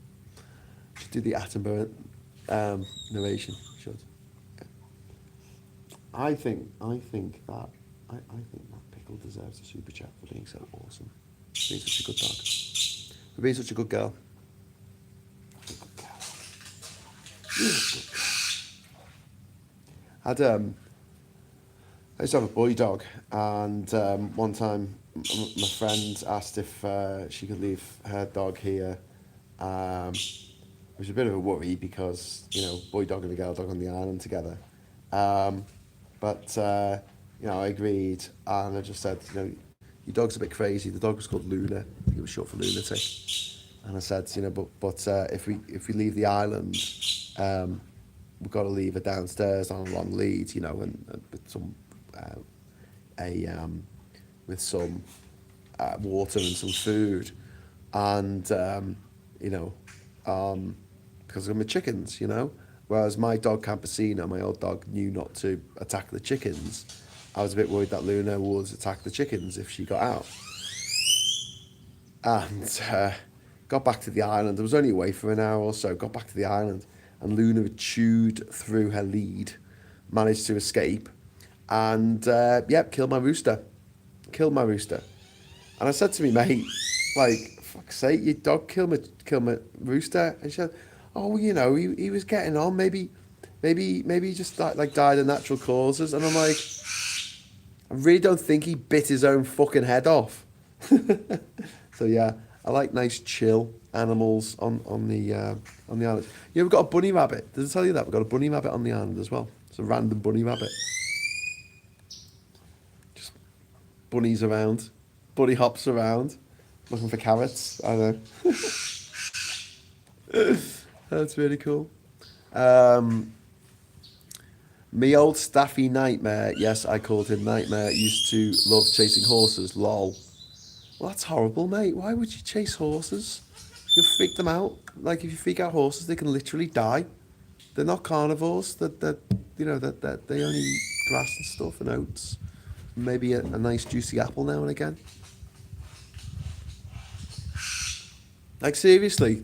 Should do the Attenborough narration. Should. Yeah. I think that Pickle deserves a super chat for being so awesome. Being such a good dog. For being such a good girl. Good girl. You're a good girl. I used to have a boy dog, and one time my friend asked if she could leave her dog here. It was a bit of a worry because, boy dog and a girl dog on the island together. But I agreed, and I just said, your dog's a bit crazy. The dog was called Luna. I think it was short for lunatic. And I said, but if we leave the island, we've got to leave her downstairs on a long lead, and with some with some water and some food, and because of my chickens, whereas my dog Campesino, my old dog, knew not to attack the chickens. I was a bit worried that Luna would attack the chickens if she got out. And got back to the island. I was only away for an hour or so. Got back to the island, and Luna had chewed through her lead, managed to escape, and killed my rooster. And I said to me mate, like, fuck's sake, your dog killed my rooster. And she said, oh, he was getting on. Maybe he just died of natural causes. And I'm like, I really don't think he bit his own fucking head off. So yeah, I like nice chill animals on the island. Yeah, we've got a bunny rabbit. Did I tell you that? We've got a bunny rabbit on the island as well. It's a random bunny rabbit. Just bunnies around. Bunny hops around. Looking for carrots. I know. That's really cool. Me old Staffy Nightmare, yes, I called him Nightmare, used to love chasing horses, lol. Well, that's horrible, mate. Why would you chase horses? You'll freak them out. Like, if you freak out horses, they can literally die. They're not carnivores. They only eat grass and stuff and oats. Maybe a nice juicy apple now and again. Like, seriously,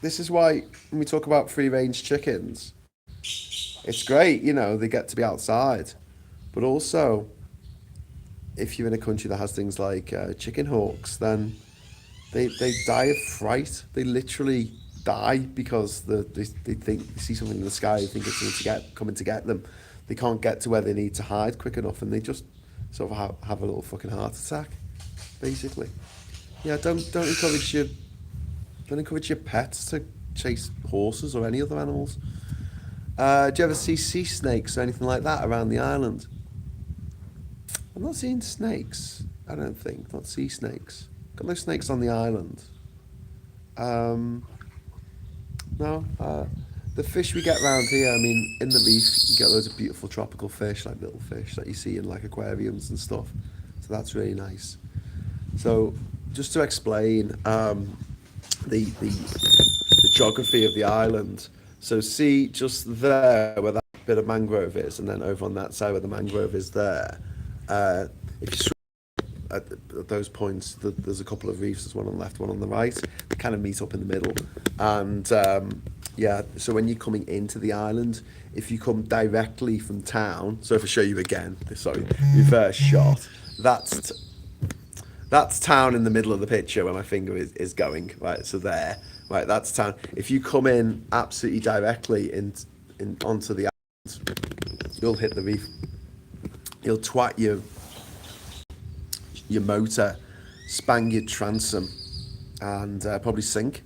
this is why when we talk about free-range chickens, it's great, they get to be outside. But also, if you're in a country that has things like chicken hawks, then they die of fright. They literally die because they think they see something in the sky, they think it's coming to get them. They can't get to where they need to hide quick enough, and they just sort of have a little fucking heart attack, basically. Yeah, don't encourage your pets to chase horses or any other animals. Do you ever see sea snakes or anything like that around the island? I'm not seeing snakes, I don't think. Not sea snakes. Got no snakes on the island. No. The fish we get around here, I mean, in the reef, you get loads of beautiful tropical fish, like little fish that you see in like aquariums and stuff. So that's really nice. So, just to explain the geography of the island. So, see just there where that bit of mangrove is, and then over on that side where the mangrove is there. If you at those points, there's a couple of reefs. There's one on the left, one on the right. They kind of meet up in the middle, and yeah. So when you're coming into the island, if you come directly from town, so if I show you again, sorry, reverse shot. That's that's town in the middle of the picture where my finger is going. Right, so there. Right, that's town. If you come in absolutely directly in onto the island, you'll hit the reef. You'll twat your motor, spang your transom, and probably sink.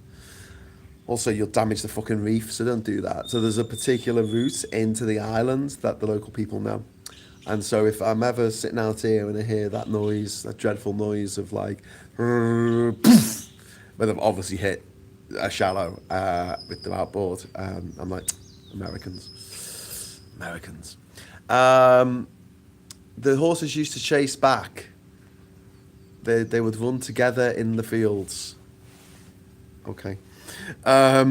Also, you'll damage the fucking reef, so don't do that. So there's a particular route into the island that the local people know. And so if I'm ever sitting out here and I hear that noise, that dreadful noise of like, poof, where they've obviously hit a shallow with their outboard, I'm like, Americans. Americans. The horses used to chase back. They would run together in the fields. Okay. I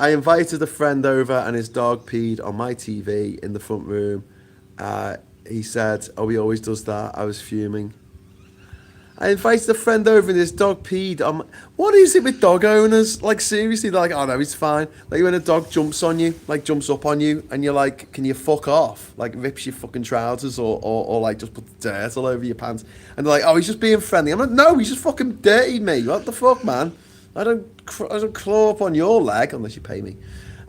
invited a friend over and his dog peed on my TV in the front room. He said, oh, he always does that. I was fuming. I invited a friend over and his dog peed on my... What is it with dog owners? Like, seriously, they're like, oh, no, he's fine. Like, when a dog jumps on you, like, jumps up on you, and you're like, can you fuck off? Like, rips your fucking trousers or like, just put the dirt all over your pants. And they're like, oh, he's just being friendly. I'm like, no, he's just fucking dirtied me. What the fuck, man? I don't claw up on your leg unless you pay me.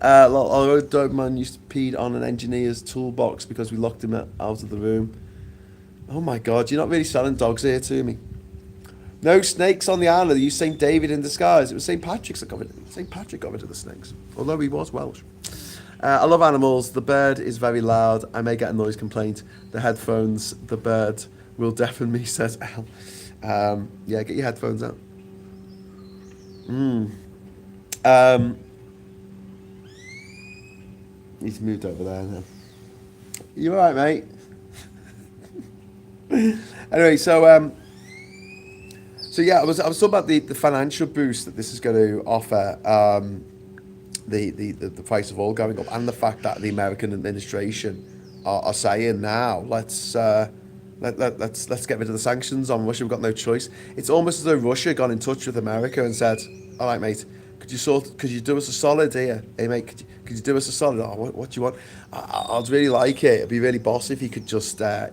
Our dog man used to pee on an engineer's toolbox because we locked him out of the room. Oh my God, you're not really selling dogs here to me. No snakes on the island. They used St. David in disguise. It was St. Patrick's that got rid of St. Patrick got rid of the snakes, although he was Welsh. I love animals. The bird is very loud. I may get a noise complaint. The headphones, the bird will deafen me, says Al. Yeah, get your headphones out. He's moved over there now. You alright, mate? Anyway, so yeah, I was talking about the financial boost that this is going to offer, the price of oil going up, and the fact that the American administration are saying now, let's get rid of the sanctions on Russia. We've got no choice. It's almost as though Russia got in touch with America and said, all right, mate, could you do us a solid here? Hey, mate, could you do us a solid? Oh, what do you want? I'd really like it. It'd be really boss if you could just, start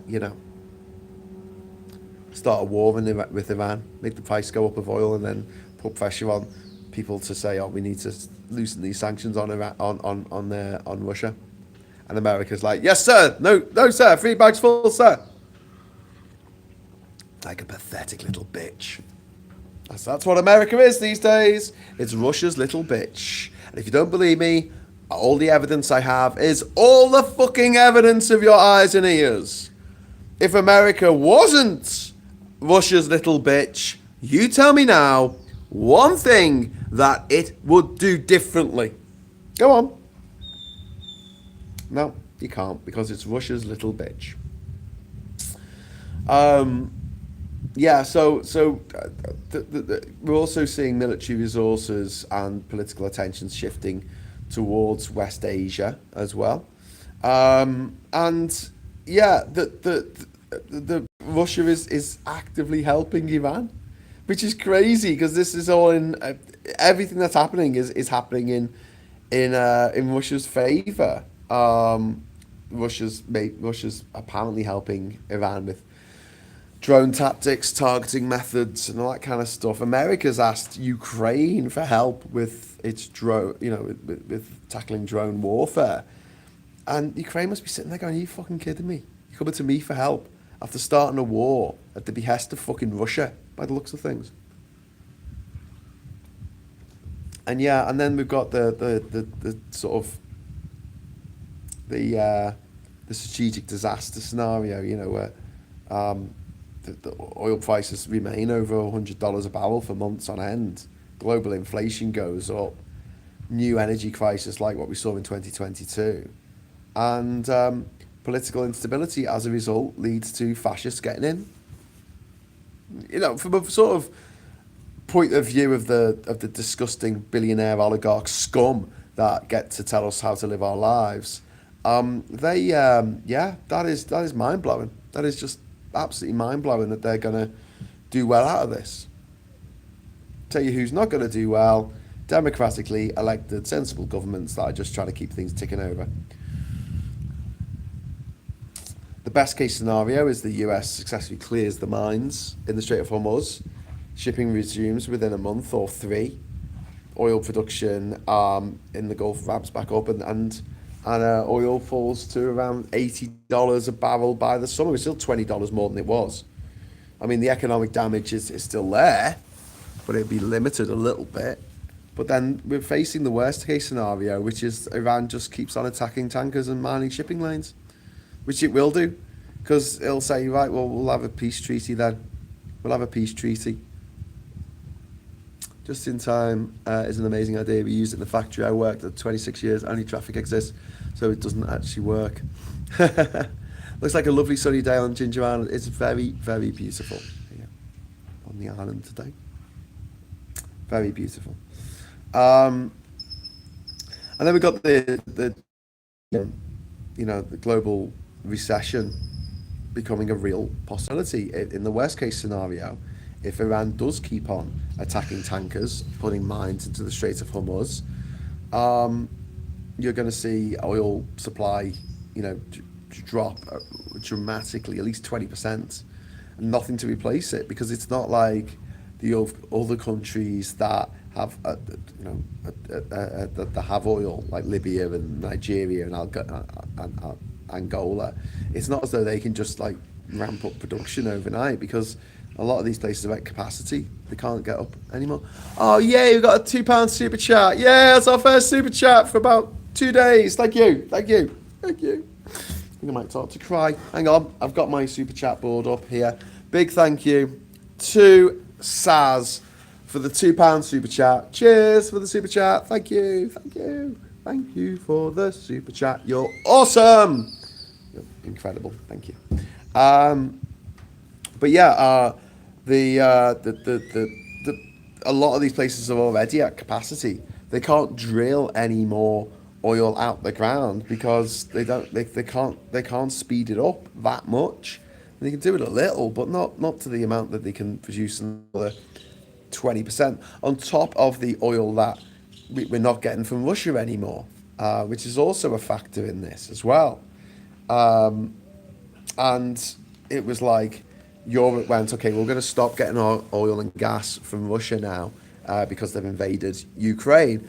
a war with Iran, make the price go up of oil, and then put pressure on people to say, oh, we need to loosen these sanctions on Iran, on Russia. And America's like, yes, sir. No, sir. 3 bags full, sir. Like a pathetic little bitch. That's what America is these days. It's Russia's little bitch. And if you don't believe me, all the evidence I have is all the fucking evidence of your eyes and ears. If America wasn't Russia's little bitch, you tell me now one thing that it would do differently. Go on. No, you can't, because it's Russia's little bitch. Yeah, so we're also seeing military resources and political attention shifting towards West Asia as well. And yeah, the Russia is actively helping Iran, which is crazy, because this is all in everything that's happening is happening in Russia's favor. Russia's apparently helping Iran with drone tactics, targeting methods, and all that kind of stuff. America's asked Ukraine for help with its drone, with tackling drone warfare, and Ukraine must be sitting there going, "Are you fucking kidding me? You're coming to me for help after starting a war at the behest of fucking Russia, by the looks of things." And yeah, and then we've got the sort of the strategic disaster scenario, where the oil prices remain over $100 a barrel for months on end. Global inflation goes up. New energy crisis like what we saw in 2022. And political instability as a result leads to fascists getting in. from a sort of point of view of the disgusting billionaire oligarch scum that get to tell us how to live our lives. That is mind blowing. That is just absolutely mind blowing that they're gonna do well out of this. Tell you who's not gonna do well: democratically elected, sensible governments that are just trying to keep things ticking over. The best case scenario is the US successfully clears the mines in the Strait of Hormuz. Shipping resumes within a month or three. Oil production in the Gulf ramps back up, and oil falls to around $80 a barrel by the summer. It's still $20 more than it was. I mean, the economic damage is still there, but it'd be limited a little bit. But then we're facing the worst case scenario, which is Iran just keeps on attacking tankers and mining shipping lanes, which it will do, because it'll say, right, well, we'll have a peace treaty then. We'll have a peace treaty. Just in time is an amazing idea. We used it in the factory I worked at 26 years. Only traffic exists, so it doesn't actually work. Looks like a lovely sunny day on Ginger Island. It's very, very beautiful here on the island today. Very beautiful. And then we've got the global recession becoming a real possibility. In the worst case scenario, if Iran does keep on attacking tankers, putting mines into the Strait of Hormuz, you're going to see oil supply, drop dramatically, at least 20%, and nothing to replace it, because it's not like the other countries that have, that have oil, like Libya and Nigeria and Angola. It's not as though they can just like ramp up production overnight, because a lot of these places are at capacity. They can't get up anymore. Oh, yeah, we've got a £2 super chat. Yeah, that's our first super chat for about 2 days. Thank you. Thank you. Thank you. I think I might start to cry. Hang on. I've got my super chat board up here. Big thank you to Saz for the £2 super chat. Cheers for the super chat. Thank you. Thank you. Thank you for the super chat. You're awesome. You're incredible. Thank you. But yeah, a lot of these places are already at capacity. They can't drill any more oil out the ground because they can't speed it up that much. They can do it a little, but not to the amount that they can produce another 20% on top of the oil that we're not getting from Russia anymore, which is also a factor in this as well. And it was like Europe went, okay, we're going to stop getting our oil and gas from Russia now because they've invaded Ukraine.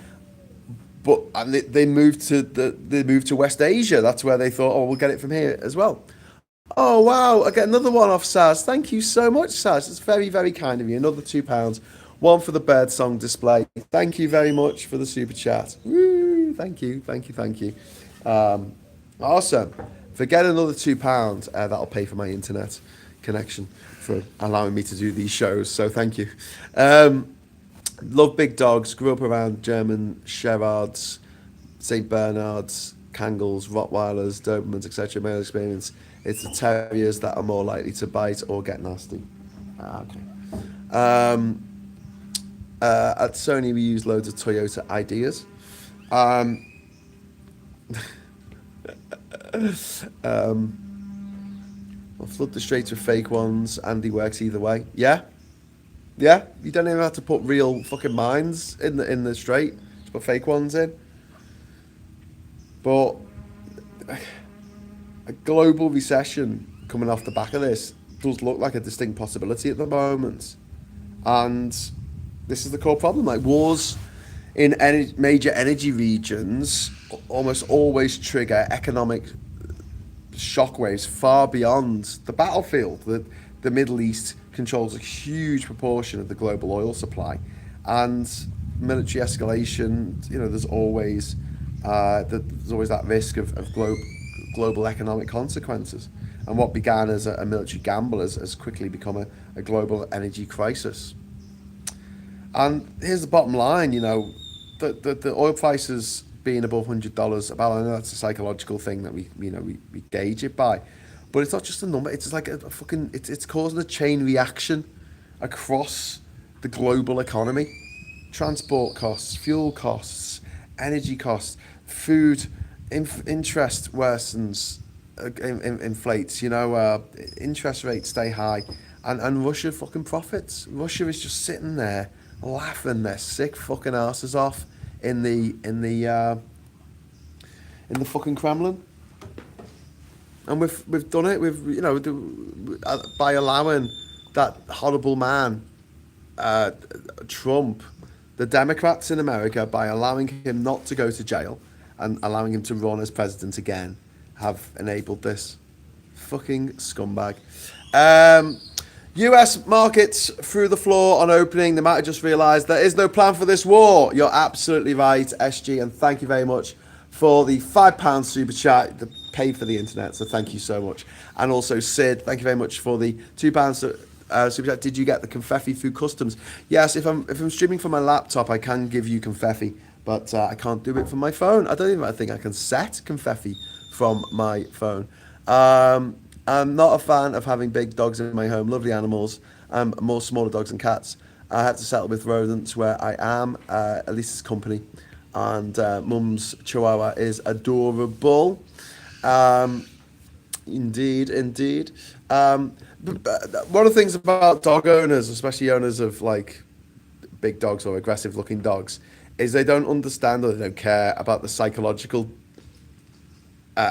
But they moved to West Asia. That's where they thought, oh, we'll get it from here as well. Oh, wow. I get another one off Saz. Thank you so much, Saz. It's very, very kind of you. Another £2. One for the bird song display. Thank you very much for the super chat. Woo! Thank you. Thank you. Thank you. Awesome. Forget another £2. That'll pay for my internet connection for allowing me to do these shows. So thank you. Love big dogs. Grew up around German Sherards, St. Bernards, Kangles, Rottweilers, Dobermans, etc. My experience, it's the terriers that are more likely to bite or get nasty. Okay. At Sony, we use loads of Toyota ideas. I'll flood the streets with fake ones. Andy works either way. Yeah. You don't even have to put real fucking mines in the strait. Just put fake ones in. But a global recession coming off the back of this does look like a distinct possibility at the moment. And this is the core problem. Like, wars in major energy regions almost always trigger economic shockwaves far beyond the battlefield. The Middle East controls a huge proportion of the global oil supply, and military escalation, there's always that risk of global economic consequences. And what began as a military gamble has quickly become a global energy crisis. And here's the bottom line, the oil prices being above $100 a barrel. I know that's a psychological thing that we gauge it by, but it's not just a number. It's like a fucking. It's causing a chain reaction across the global economy. Transport costs, fuel costs, energy costs, food, interest worsens, inflates, interest rates stay high, and Russia fucking profits. Russia is just sitting there laughing their sick fucking asses off in the fucking Kremlin. And we've done it. By allowing that horrible man, Trump, the Democrats in America, by allowing him not to go to jail and allowing him to run as president again, have enabled this fucking scumbag. US markets through the floor on opening. They might have just realised there is no plan for this war. You're absolutely right, SG, and thank you very much for the £5 super chat that paid for the internet. So thank you so much. And also Sid, thank you very much for the £2 super chat. Did you get the confetti through customs? Yes, if I'm streaming from my laptop, I can give you confetti, but I can't do it from my phone. I don't even think I can set confetti from my phone. I'm not a fan of having big dogs in my home. Lovely animals. More smaller dogs and cats. I have to settle with rodents where I am. At least it's company. And Mum's Chihuahua is adorable. Indeed. One of the things about dog owners, especially owners of like big dogs or aggressive looking dogs, is they don't understand or they don't care about the psychological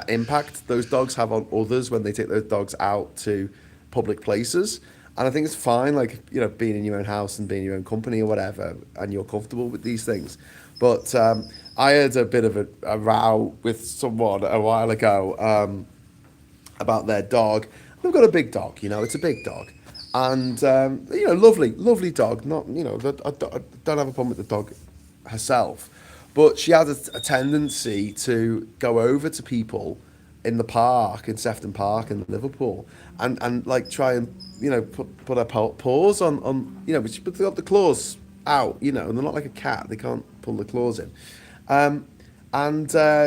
impact those dogs have on others when they take those dogs out to public places. And I think it's fine, like, being in your own house and being in your own company or whatever, and you're comfortable with these things. But I had a bit of a row with someone a while ago about their dog. They've got a big dog, it's a big dog. And, lovely dog. Not, I don't have a problem with the dog herself. But she had a tendency to go over to people in the park, in Sefton Park in Liverpool, and like try and, put her paws on but they've got the claws out, and they're not like a cat. They can't pull the claws in. And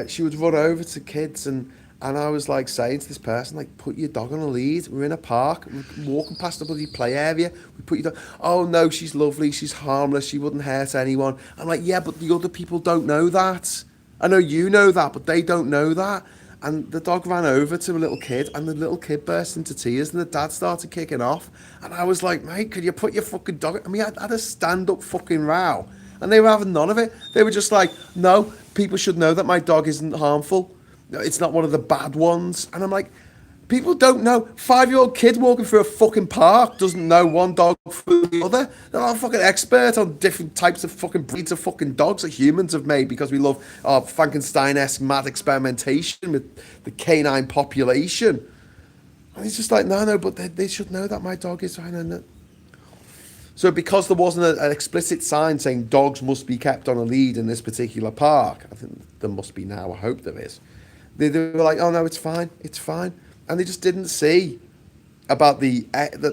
she would run over to kids and I was like saying to this person, like, put your dog on a lead. We're in a park. We're walking past the bloody play area. We put your dog. Oh, no, she's lovely. She's harmless. She wouldn't hurt anyone. I'm like, yeah, but the other people don't know that. I know you know that, but they don't know that. And the dog ran over to a little kid, and the little kid burst into tears, and the dad started kicking off. And I was like, mate, could you put your fucking dog... I mean, I had a stand-up fucking row. And they were having none of it. They were just like, no, people should know that my dog isn't harmful. It's not one of the bad ones. And I'm like, people don't know. 5-year-old kid walking through a fucking park doesn't know one dog from the other. They're not fucking expert on different types of fucking breeds of fucking dogs that humans have made because we love our Frankenstein-esque mad experimentation with the canine population. And it's just like, no, but they should know that my dog is... So because there wasn't an explicit sign saying dogs must be kept on a lead in this particular park, I think there must be now, I hope there is. They were like, oh no, it's fine. And they just didn't see about the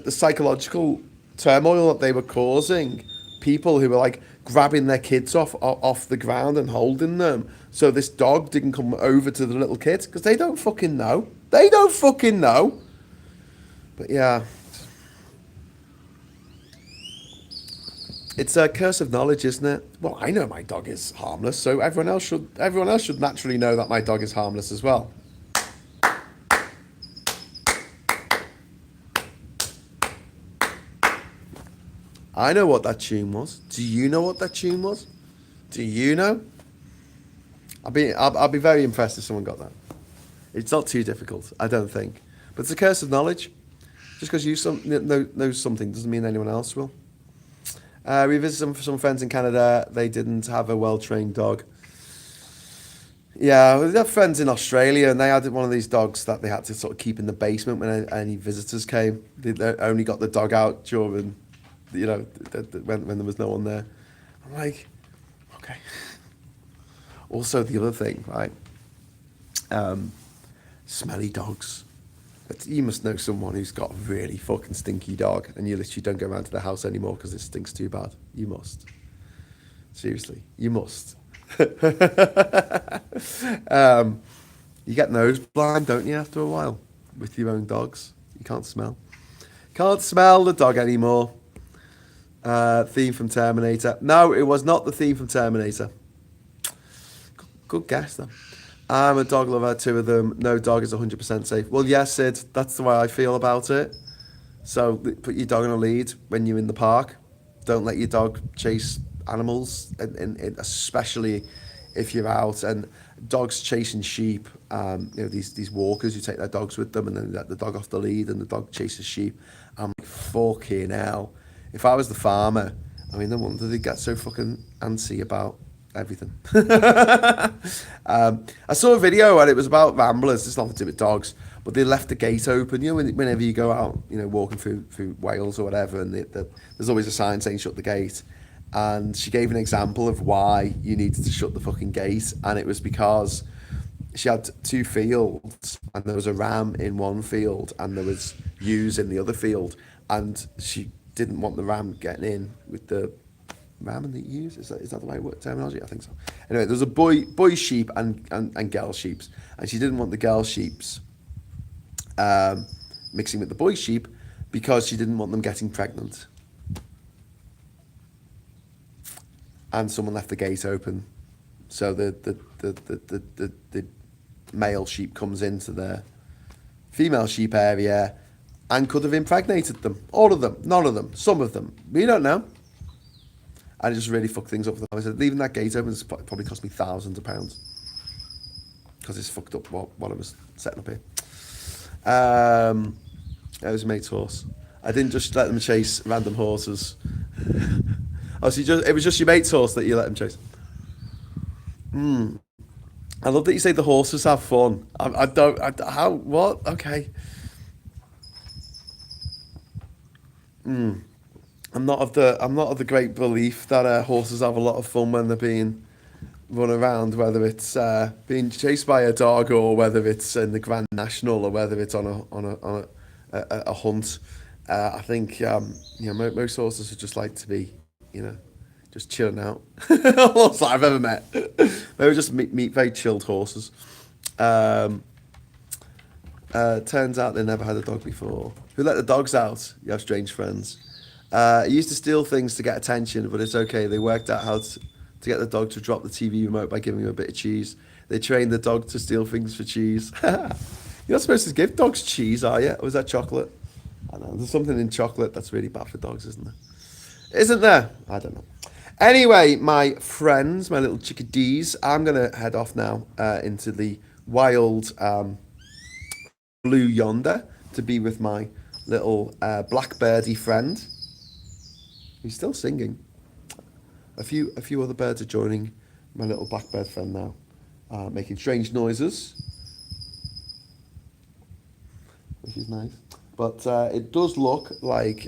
psychological turmoil that they were causing. People who were like grabbing their kids off the ground and holding them. So this dog didn't come over to the little kids because they don't fucking know. But yeah. It's a curse of knowledge, isn't it? Well, I know my dog is harmless, so everyone else should naturally know that my dog is harmless as well. I know what that tune was. Do you know what that tune was? Do you know? I'll be very impressed if someone got that. It's not too difficult, I don't think. But it's a curse of knowledge. Just because you know something doesn't mean anyone else will. We visited some friends in Canada. They didn't have a well-trained dog. Yeah, we had friends in Australia, and they had one of these dogs that they had to sort of keep in the basement when any visitors came. They only got the dog out during, when there was no one there. I'm like, okay. Also, the other thing, right? Smelly dogs. You must know someone who's got a really fucking stinky dog and you literally don't go around to the house anymore because it stinks too bad. You must. Seriously, you must. You get nose blind, don't you, after a while? With your own dogs. You can't smell. Can't smell the dog anymore. Theme from Terminator. No, it was not the theme from Terminator. Good guess, though. I'm a dog lover, 2 of them. No dog is 100% safe. Well, yes, Sid, that's the way I feel about it. So put your dog on a lead when you're in the park. Don't let your dog chase animals, and especially if you're out. And dogs chasing sheep, these walkers who take their dogs with them and then let the dog off the lead and the dog chases sheep. I'm like, fucking hell. If I was the farmer, I mean, no wonder they get so fucking antsy about everything. I saw a video and it was about ramblers. It's nothing to do with dogs, but they left the gate open. You know, whenever you go out, walking through Wales or whatever, and there's always a sign saying shut the gate. And she gave an example of why you needed to shut the fucking gate, and it was because she had 2 fields, and there was a ram in one field, and there was ewes in the other field, and she didn't want the ram getting in with the ram and the ewes. Is that the right terminology? I think so. Anyway, there was a boy sheep and girl sheeps, and she didn't want the girl sheeps mixing with the boy sheep because she didn't want them getting pregnant. And someone left the gate open, so the male sheep comes into the female sheep area and could have impregnated them. All of them, none of them, some of them. We don't know. And it just really fucked things up for them. I said, leaving that gate open has probably cost me thousands of pounds because it's fucked up what I was setting up here. It was mate's horse. I didn't just let them chase random horses. Oh, so it was just your mate's horse that you let him chase. I love that you say the horses have fun. What? Okay. I'm not of the great belief that horses have a lot of fun when they're being run around, whether it's being chased by a dog or whether it's in the Grand National or whether it's on a hunt. I think most horses would just like to be, just chilling out. Horse I've ever met. They were just meet very chilled horses. Turns out they never had a dog before. Who let the dogs out? You have strange friends. He used to steal things to get attention, but it's okay. They worked out how to get the dog to drop the TV remote by giving him a bit of cheese. They trained the dog to steal things for cheese. You're not supposed to give dogs cheese, are you? Or is that chocolate? I don't know. There's something in chocolate that's really bad for dogs, isn't there? Isn't there? I don't know. Anyway, my friends, my little chickadees, I'm going to head off now into the wild blue yonder to be with my little blackbirdie friend who's still singing. A few other birds are joining my little blackbird friend now, making strange noises, which is nice. But it does look like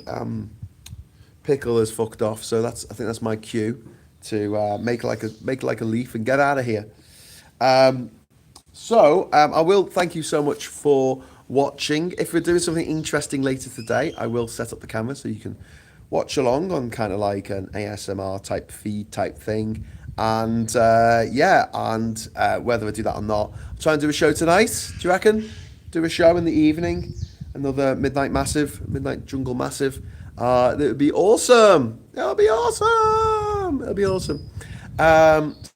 Pickle is fucked off, so I think that's my cue to make like a leaf and get out of here. So I will thank you so much for watching. If we're doing something interesting later today, I will set up the camera so you can watch along on kind of like an ASMR type feed type thing. And whether I do that or not, I'll try and do a show tonight. Do you reckon? Do a show in the evening, another midnight jungle massive. It would be awesome. It'll be awesome.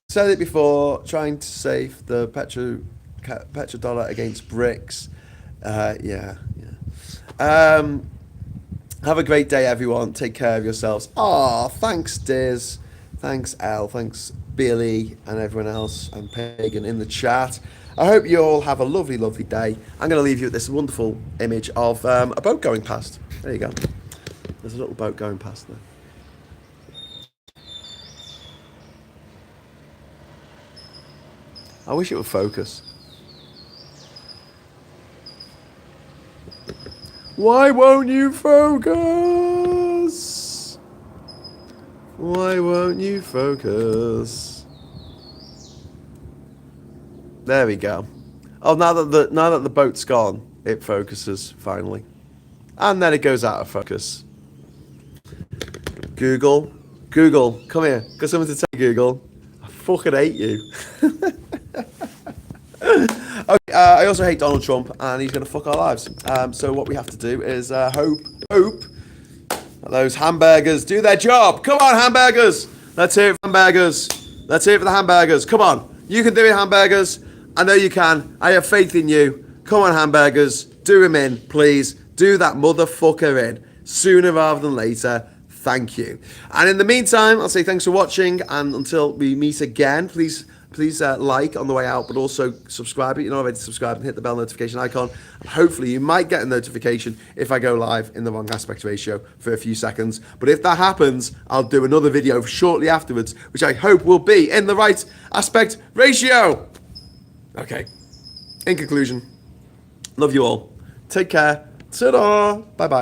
Said it before, trying to save the petrodollar against BRICS. Have a great day, everyone. Take care of yourselves. Thanks, Diz. Thanks, Elle. Thanks, Billy, and everyone else, and Pagan in the chat. I hope you all have a lovely, lovely day. I'm going to leave you with this wonderful image of a boat going past. There you go. There's a little boat going past there. I wish it would focus. Why won't you focus? Why won't you focus? There we go. Oh, now that the boat's gone, it focuses finally, and then it goes out of focus. Google, come here. Got something to tell you, Google. I fucking hate you. Okay, I also hate Donald Trump, and he's going to fuck our lives. So what we have to do is hope that those hamburgers do their job. Come on, hamburgers. Let's hear it for hamburgers. Let's hear it for the hamburgers. Come on. You can do it, hamburgers. I know you can. I have faith in you. Come on, hamburgers. Do him in, please. Do that motherfucker in. Sooner rather than later. Thank you. And in the meantime, I'll say thanks for watching. And until we meet again, please like on the way out, but also subscribe if you're not already subscribed, and hit the bell notification icon. And hopefully you might get a notification if I go live in the wrong aspect ratio for a few seconds. But if that happens, I'll do another video shortly afterwards, which I hope will be in the right aspect ratio. Okay. In conclusion, love you all. Take care. Ta-da. Bye-bye.